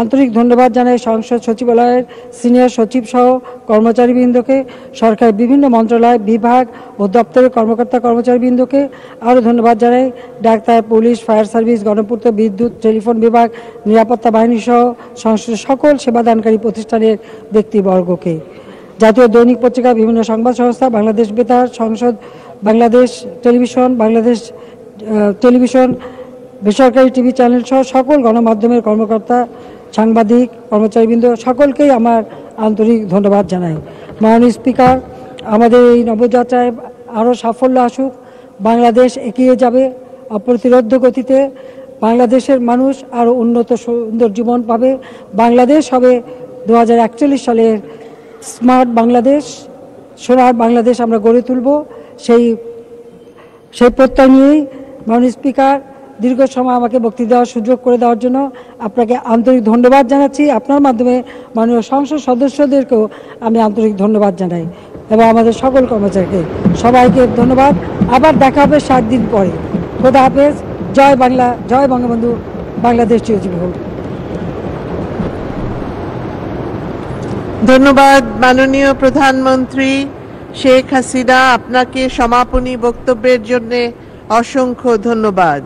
আন্তরিক ধন্যবাদ জানাই সংসদ সচিবালয়ের সিনিয়র সচিব সহ কর্মচারীবৃন্দকে, সরকারের বিভিন্ন মন্ত্রণালয়, বিভাগ ও দপ্তরের কর্মচারীবৃন্দকে। আরও ধন্যবাদ জানাই ডাক্তার, পুলিশ, ফায়ার সার্ভিস, গণপূর্ত, বিদ্যুৎ, টেলিফোন বিভাগ, নিরাপত্তা বাহিনী সহ সংশ্লিষ্ট সকল সেবাদানকারী প্রতিষ্ঠানের ব্যক্তিবর্গকে। জাতীয় দৈনিক পত্রিকা, বিভিন্ন সংবাদ সংস্থা, বাংলাদেশ বেতার, সংসদ, বাংলাদেশ টেলিভিশন, বেসরকারি টিভি চ্যানেল সহ সকল গণমাধ্যমের কর্মকর্তা, সাংবাদিক, কর্মচারীবৃন্দ সকলকেই আমার আন্তরিক ধন্যবাদ জানাই। মাননীয় স্পিকার, আমাদের এই নবযাত্রায় আরও সাফল্য আসুক, বাংলাদেশ এগিয়ে যাবে অপ্রতিরোধ্য গতিতে, বাংলাদেশের মানুষ আরও উন্নত সুন্দর জীবন পাবে, বাংলাদেশ হবে 2041 সালের স্মার্ট বাংলাদেশ, সোনার বাংলাদেশ আমরা গড়ে তুলব। সেই প্রত্যয় নিয়েই মাননীয় স্পিকার দীর্ঘ সময় আমাকে বক্তৃতা দেওয়ার সুযোগ করে দেওয়ার জন্য আপনাকে আন্তরিক ধন্যবাদ জানাচ্ছি। আপনার মাধ্যমে মাননীয় সংসদ সদস্যদেরকেও আমি আন্তরিক ধন্যবাদ জানাই এবং আমাদের সকল কর্মচারীকে সবাইকে ধন্যবাদ। আবার দেখা হবে 7 দিন পরে। খোদা হাফেজ। জয় বাংলা, জয় বঙ্গবন্ধু, বাংলাদেশ চিরজীবী হোক। ধন্যবাদ মাননীয় প্রধানমন্ত্রী শেখ হাসিনা, আপনাকে সমাপনী বক্তব্যের জন্য অসংখ্য ধন্যবাদ।